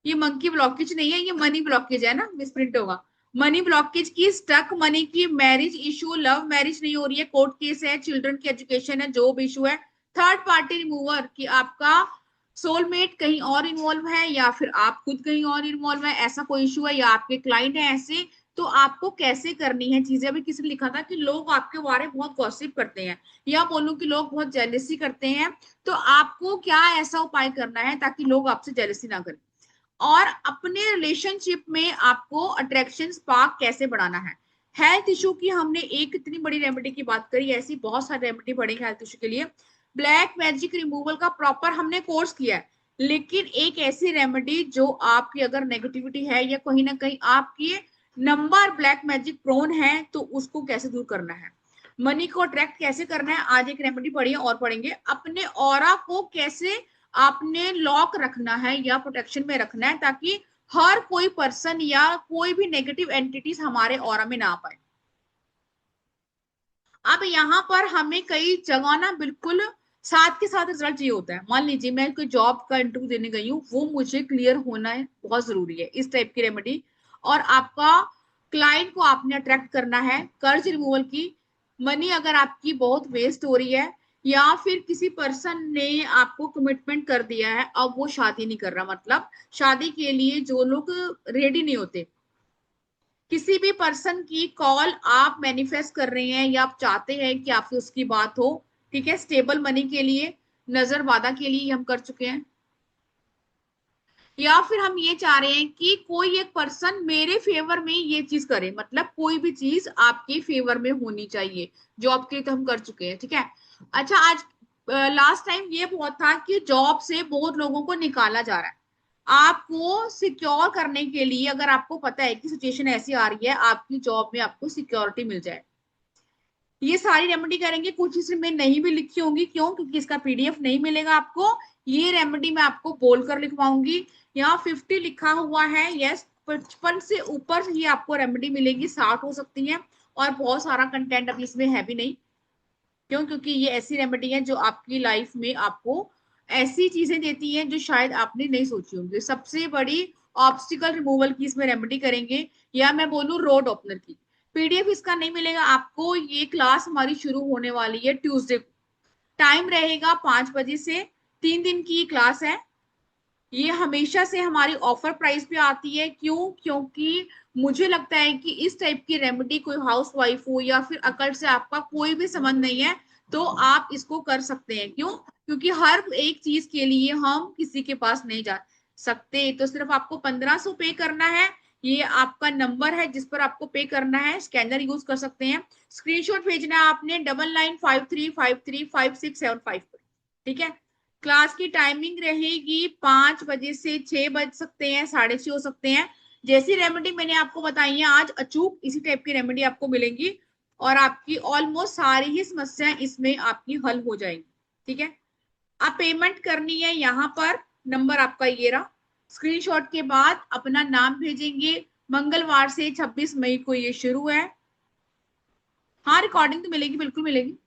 ये मंकी ब्लॉकेज नहीं है, ये मनी ब्लॉकेज है ना, मिसप्रिंट होगा। मनी ब्लॉकेज की, स्टक मनी की, मैरिज इशू, लव मैरिज नहीं हो रही है, कोर्ट केस है, चिल्ड्रन की एजुकेशन है, जॉब इशू है, थर्ड पार्टी रिमूवर कि आपका सोलमेट कहीं और इन्वॉल्व है या फिर आप खुद कहीं और इन्वॉल्व है, ऐसा कोई इशू है, या आपके क्लाइंट है ऐसे, तो आपको कैसे करनी है चीजें। अभी किसी ने लिखा था कि लोग आपके बारे में बहुत गॉसिप करते हैं, या बोलूं कि लोग बहुत जेलसी करते हैं, तो आपको क्या ऐसा उपाय करना है ताकि लोग आपसे जेलसी ना करें। और अपने रिलेशनशिप में आपको अट्रैक्शन स्पार्क कैसे बढ़ाना है। हेल्थ इशू की हमने एक इतनी बड़ी रेमेडी की बात करी, ऐसी बहुत सारी रेमेडी बढ़ेगी हेल्थ इशू के लिए। ब्लैक मैजिक रिमूवल का प्रॉपर हमने कोर्स किया है, लेकिन एक ऐसी रेमेडी जो आपकी अगर नेगेटिविटी है या कहीं ना कहीं आपकी नंबर ब्लैक मैजिक प्रोन है, तो उसको कैसे दूर करना है, मनी को अट्रैक्ट कैसे करना है, आज एक रेमेडी पढ़िए और पढ़ेंगे। अपने ऑरा को कैसे आपने लॉक रखना है या प्रोटेक्शन में रखना है ताकि हर कोई पर्सन या कोई भी नेगेटिव एंटिटीज हमारे ऑरा में ना आ पाए। अब यहाँ पर हमें कई जगह ना बिल्कुल साथ के साथ रिजल्ट चाहिए होता है। मान लीजिए मैं कोई जॉब का इंटरव्यू देने गई हूँ, वो मुझे क्लियर होना है, बहुत जरूरी है इस टाइप की रेमेडी। और आपका क्लाइंट को आपने अट्रैक्ट करना है, कर्ज रिमूवल की, मनी अगर आपकी बहुत वेस्ट हो रही है, या फिर किसी पर्सन ने आपको कमिटमेंट कर दिया है, अब वो शादी नहीं कर रहा, मतलब शादी के लिए जो लोग रेडी नहीं होते, किसी भी पर्सन की कॉल आप मैनिफेस्ट कर रहे हैं या आप चाहते हैं कि आपसे उसकी बात हो, ठीक है, स्टेबल मनी के लिए, नजर वादा के लिए हम कर चुके हैं, या फिर हम ये चाह रहे हैं कि कोई एक पर्सन मेरे फेवर में ये चीज करे, मतलब कोई भी चीज आपके फेवर में होनी चाहिए, जॉब के लिए तो हम कर चुके हैं, ठीक है। अच्छा, आज लास्ट टाइम ये बहुत था कि जॉब से बहुत लोगों को निकाला जा रहा है। आपको सिक्योर करने के लिए, अगर आपको पता है कि सिचुएशन ऐसी आ रही है आपकी जॉब में आपको सिक्योरिटी मिल जाए, ये सारी रेमेडी करेंगे। कुछ इसमें नहीं भी लिखी होंगी, क्यों, क्योंकि इसका पीडीएफ नहीं मिलेगा आपको, ये रेमेडी मैं आपको बोलकर लिखवाऊंगी। यहाँ 50 लिखा हुआ है, यस, 55 से ऊपर ही आपको रेमेडी मिलेगी, 60 हो सकती है, और बहुत सारा कंटेंट अभी इसमें है भी नहीं। क्यों, क्योंकि ये ऐसी रेमेडी है जो आपकी लाइफ में आपको ऐसी चीजें देती हैं जो शायद आपने नहीं सोची होंगी। सबसे बड़ी ऑब्स्टिकल रिमूवल की इसमें रेमेडी करेंगे, या मैं बोलूं रोड ओपनर की। पीडीएफ इसका नहीं मिलेगा आपको, ये क्लास हमारी शुरू होने वाली है ट्यूसडे को, टाइम रहेगा 5 बजे से, 3 दिन की क्लास है। ये हमेशा से हमारी ऑफर प्राइस पे आती है, क्यों, क्योंकि मुझे लगता है कि इस टाइप की रेमेडी कोई हाउस वाइफ हो या फिर अकल्ट से आपका कोई भी संबंध नहीं है, तो आप इसको कर सकते हैं। क्यों, क्योंकि हर एक चीज के लिए हम किसी के पास नहीं जा सकते, तो सिर्फ आपको 1500 पे करना है। ये आपका नंबर है जिस पर आपको पे करना है, स्कैनर यूज कर सकते हैं, स्क्रीनशॉट भेजना है आपने 9953535675 पर, ठीक है। क्लास की टाइमिंग रहेगी 5 बजे से 6 बज सकते हैं, 6:30 हो सकते हैं। जैसी रेमेडी मैंने आपको बताई है आज, अचूक इसी टाइप की रेमेडी आपको मिलेंगी, और आपकी ऑलमोस्ट सारी ही समस्याएं इसमें आपकी हल हो जाएंगी, ठीक है। आप पेमेंट करनी है, यहाँ पर नंबर आपका ये रहा, स्क्रीनशॉट के बाद अपना नाम भेजेंगे। मंगलवार से 26 मई को ये शुरू है। हाँ, रिकॉर्डिंग तो मिलेगी, बिल्कुल मिलेगी।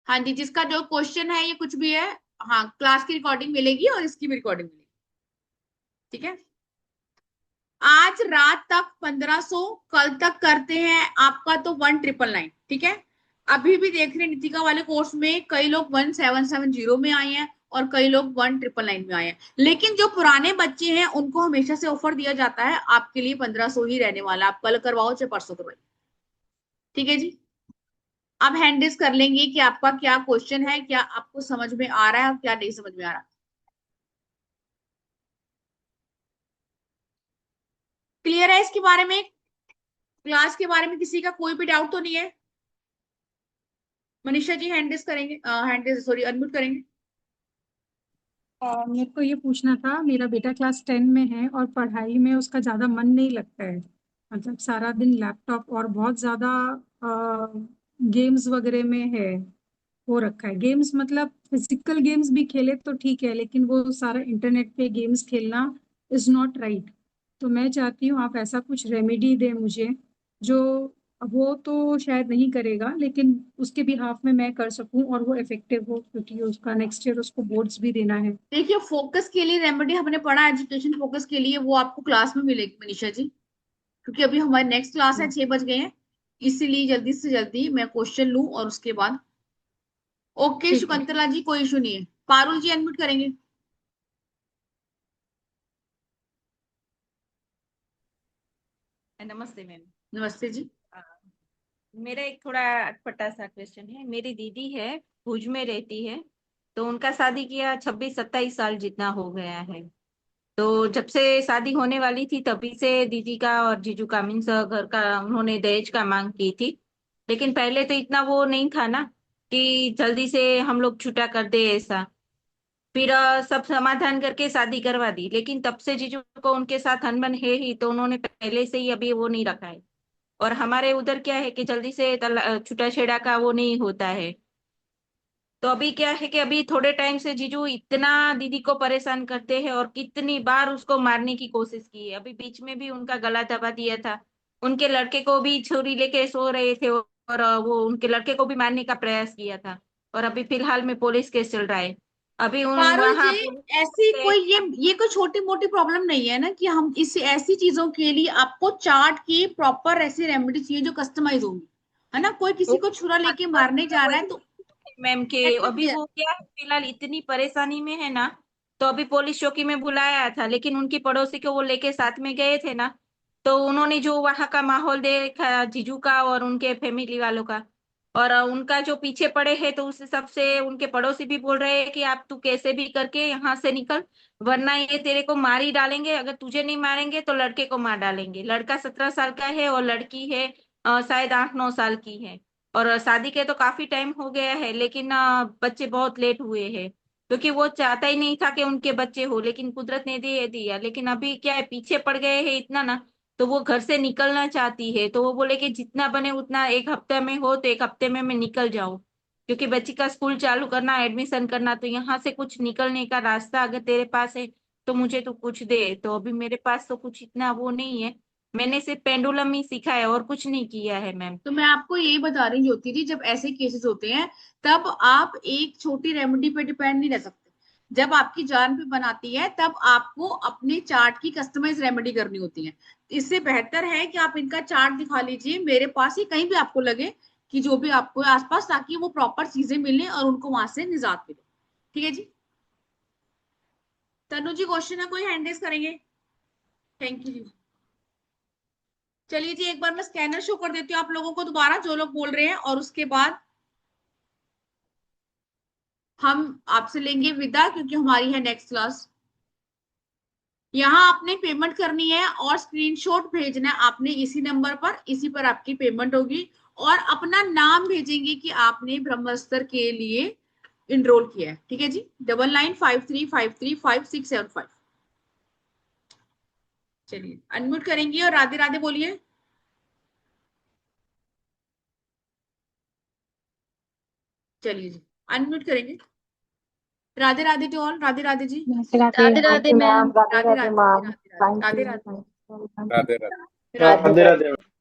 हाँ जी, जिसका जो क्वेश्चन है ये कुछ भी है, हाँ, क्लास की रिकॉर्डिंग मिलेगी और इसकी भी रिकॉर्डिंग मिलेगी, ठीक है। आज रात तक 1500, कल तक करते हैं आपका तो 1999, ठीक है। अभी भी देख रहे हैं नीतिका वाले कोर्स में कई लोग 1770 में आए हैं और कई लोग 1999 में आए हैं, लेकिन जो पुराने बच्चे हैं उनको हमेशा से ऑफर दिया जाता है आपके लिए 1500 ही रहने वाला, आप कल करवाओ चाहे परसों करवाइए, ठीक है जी। अब हैंड रेज कर लेंगे कि आपका क्या क्वेश्चन है, क्या आपको समझ में आ रहा है और क्या नहीं समझ में आ रहा। क्लियर है इसके बारे में, क्लास के बारे में किसी का कोई भी डाउट तो नहीं है। मनीषा जी हैंड रेज करेंगे, हैंड रेज सॉरी अनम्यूट करेंगे। मेरे को ये पूछना था, मेरा बेटा क्लास 10 में है और पढ़ाई में उसका ज़्यादा मन नहीं लगता है। मतलब सारा दिन लैपटॉप और बहुत ज़्यादा गेम्स वगैरह में है, हो रखा है। गेम्स मतलब फिजिकल गेम्स भी खेले तो ठीक है, लेकिन वो सारा इंटरनेट पे गेम्स खेलना इज नॉट राइट। तो मैं चाहती हूँ आप ऐसा कुछ रेमेडी दें मुझे जो अब वो तो शायद नहीं करेगा, लेकिन उसके बिहाफ में मैं कर सकूं और वो इफेक्टिव हो, क्योंकि उसका नेक्स्ट ईयर उसको बोर्ड्स भी देना है। देखिए, फोकस के लिए रेमेडी हमने पढ़ा, एजुकेशन फोकस के लिए वो आपको क्लास में मिलेगी मनीषा जी, क्योंकि अभी हमारी नेक्स्ट क्लास है, 6 बज गए हैं, इसीलिए जल्दी से जल्दी मैं क्वेश्चन लूं और उसके बाद। ओके ठीक है। शुकंतला जी, कोई इशू नहीं है। पारुल जी अनम्यूट करेंगे। नमस्ते मैम। नमस्ते जी। मेरा एक थोड़ा अटपटा सा क्वेश्चन है। मेरी दीदी है, भुज में रहती है, तो उनका शादी किया 26-27 साल जितना हो गया है। तो जब से शादी होने वाली थी तभी से दीदी का और जीजू का मीन्स घर का उन्होंने दहेज का मांग की थी। लेकिन पहले तो इतना वो नहीं था ना कि जल्दी से हम लोग छूटा कर दे ऐसा। फिर सब समाधान करके शादी करवा दी, लेकिन तब से जीजू को उनके साथ अनबन है ही, तो उन्होंने पहले से ही अभी वो नहीं रखा है। और हमारे उधर क्या है कि जल्दी से छूटा-छेड़ा का वो नहीं होता है। तो अभी क्या है कि अभी थोड़े टाइम से जीजू इतना दीदी को परेशान करते हैं और कितनी बार उसको मारने की कोशिश की है। अभी बीच में भी उनका गला दबा दिया था, उनके लड़के को भी छुरी लेके सो रहे थे और वो उनके लड़के को भी मारने का प्रयास किया था। और अभी फिलहाल में पुलिस केस चल रहा है। अभी उन पारुल जी, वहाँ पुलिस ऐसी से कोई ये कोई छोटी मोटी प्रॉब्लम नहीं है ना कि हम इस ऐसी चीजों के लिए आपको चार्ट की प्रॉपर ऐसी रेमेडी चाहिए जो कस्टमाइज होंगी, है ना। कोई किसी को छुरा लेके मारने जा रहा है तो मैम के अभी वो क्या है फिलहाल इतनी परेशानी में है ना, तो अभी पुलिस चौकी में बुलाया था, लेकिन उनकी पड़ोसी को वो लेके साथ में गए थे ना, तो उन्होंने जो वहां का माहौल देखा जीजू का और उनके फैमिली वालों का, और उनका जो पीछे पड़े हैं, तो उस हिसाब से उनके पड़ोसी भी बोल रहे हैं कि आप तू कैसे भी करके यहाँ से निकल, वरना ये तेरे को मार ही डालेंगे। अगर तुझे नहीं मारेंगे तो लड़के को मार डालेंगे। लड़का 17 साल का है और लड़की है शायद 8-9 साल की है। और शादी के तो काफी टाइम हो गया है, लेकिन बच्चे बहुत लेट हुए हैं, क्योंकि वो चाहता ही नहीं था कि उनके बच्चे हो, लेकिन कुदरत ने दे दिया। लेकिन अभी क्या है पीछे पड़ गए हैं इतना ना, तो वो घर से निकलना चाहती है। तो वो बोले कि जितना बने उतना, एक हफ्ते में हो तो एक हफ्ते में मैं निकल जाऊं, क्योंकि बच्ची का स्कूल चालू करना, एडमिशन करना, तो यहाँ से कुछ निकलने का रास्ता अगर तेरे पास है तो मुझे तो कुछ दे। तो अभी मेरे पास तो कुछ इतना वो नहीं है। मैंने सिर्फ पेंडुलम ही सीखा है और कुछ नहीं किया है मैम। तो मैं आपको यही बता रही होती थी, जब ऐसे केसेस होते हैं तब आप एक छोटी रेमेडी पे डिपेंड नहीं रह सकते। जब आपकी जान पे बनाती है तब आपको अपने चार्ट की कस्टमाइज रेमेडी करनी होती है। इससे बेहतर है कि आप इनका चार्ट दिखा लीजिए मेरे पास ही, कहीं भी आपको लगे कि जो भी आपको आसपास, ताकि वो प्रॉपर चीजें मिले और उनको वहां से निजात मिले। ठीक है जी। तनु जी क्वेश्चन है कोई, हैंड रेज करेंगे। थैंक यू जी। चलिए जी, एक बार मैं स्कैनर शो कर देती हूँ आप लोगों को दोबारा, जो लोग बोल रहे हैं, और उसके बाद हम आपसे लेंगे विदा, क्योंकि हमारी है नेक्स्ट क्लास। यहाँ आपने पेमेंट करनी है और स्क्रीनशॉट भेजना है आपने इसी नंबर पर, इसी पर आपकी पेमेंट होगी। और अपना नाम भेजेंगे कि आपने ब्रह्मस्त्र के लिए इनरोल किया है। ठीक है जी। 9953535675। चलिए अनम्यूट करेंगे और राधे राधे बोलिए। चलिए जी, अनम्यूट करेंगे। Radhe Radhe to all. Radhe Radhe ji. Radhe Radhe, thank you ma'am, Radhe Radhe Radhe Radhe ji, ma'am, Radhe Radhe thank Radhe you, Radhe. Thank you. Radhe Radhe. Radhe Radhe Radhe.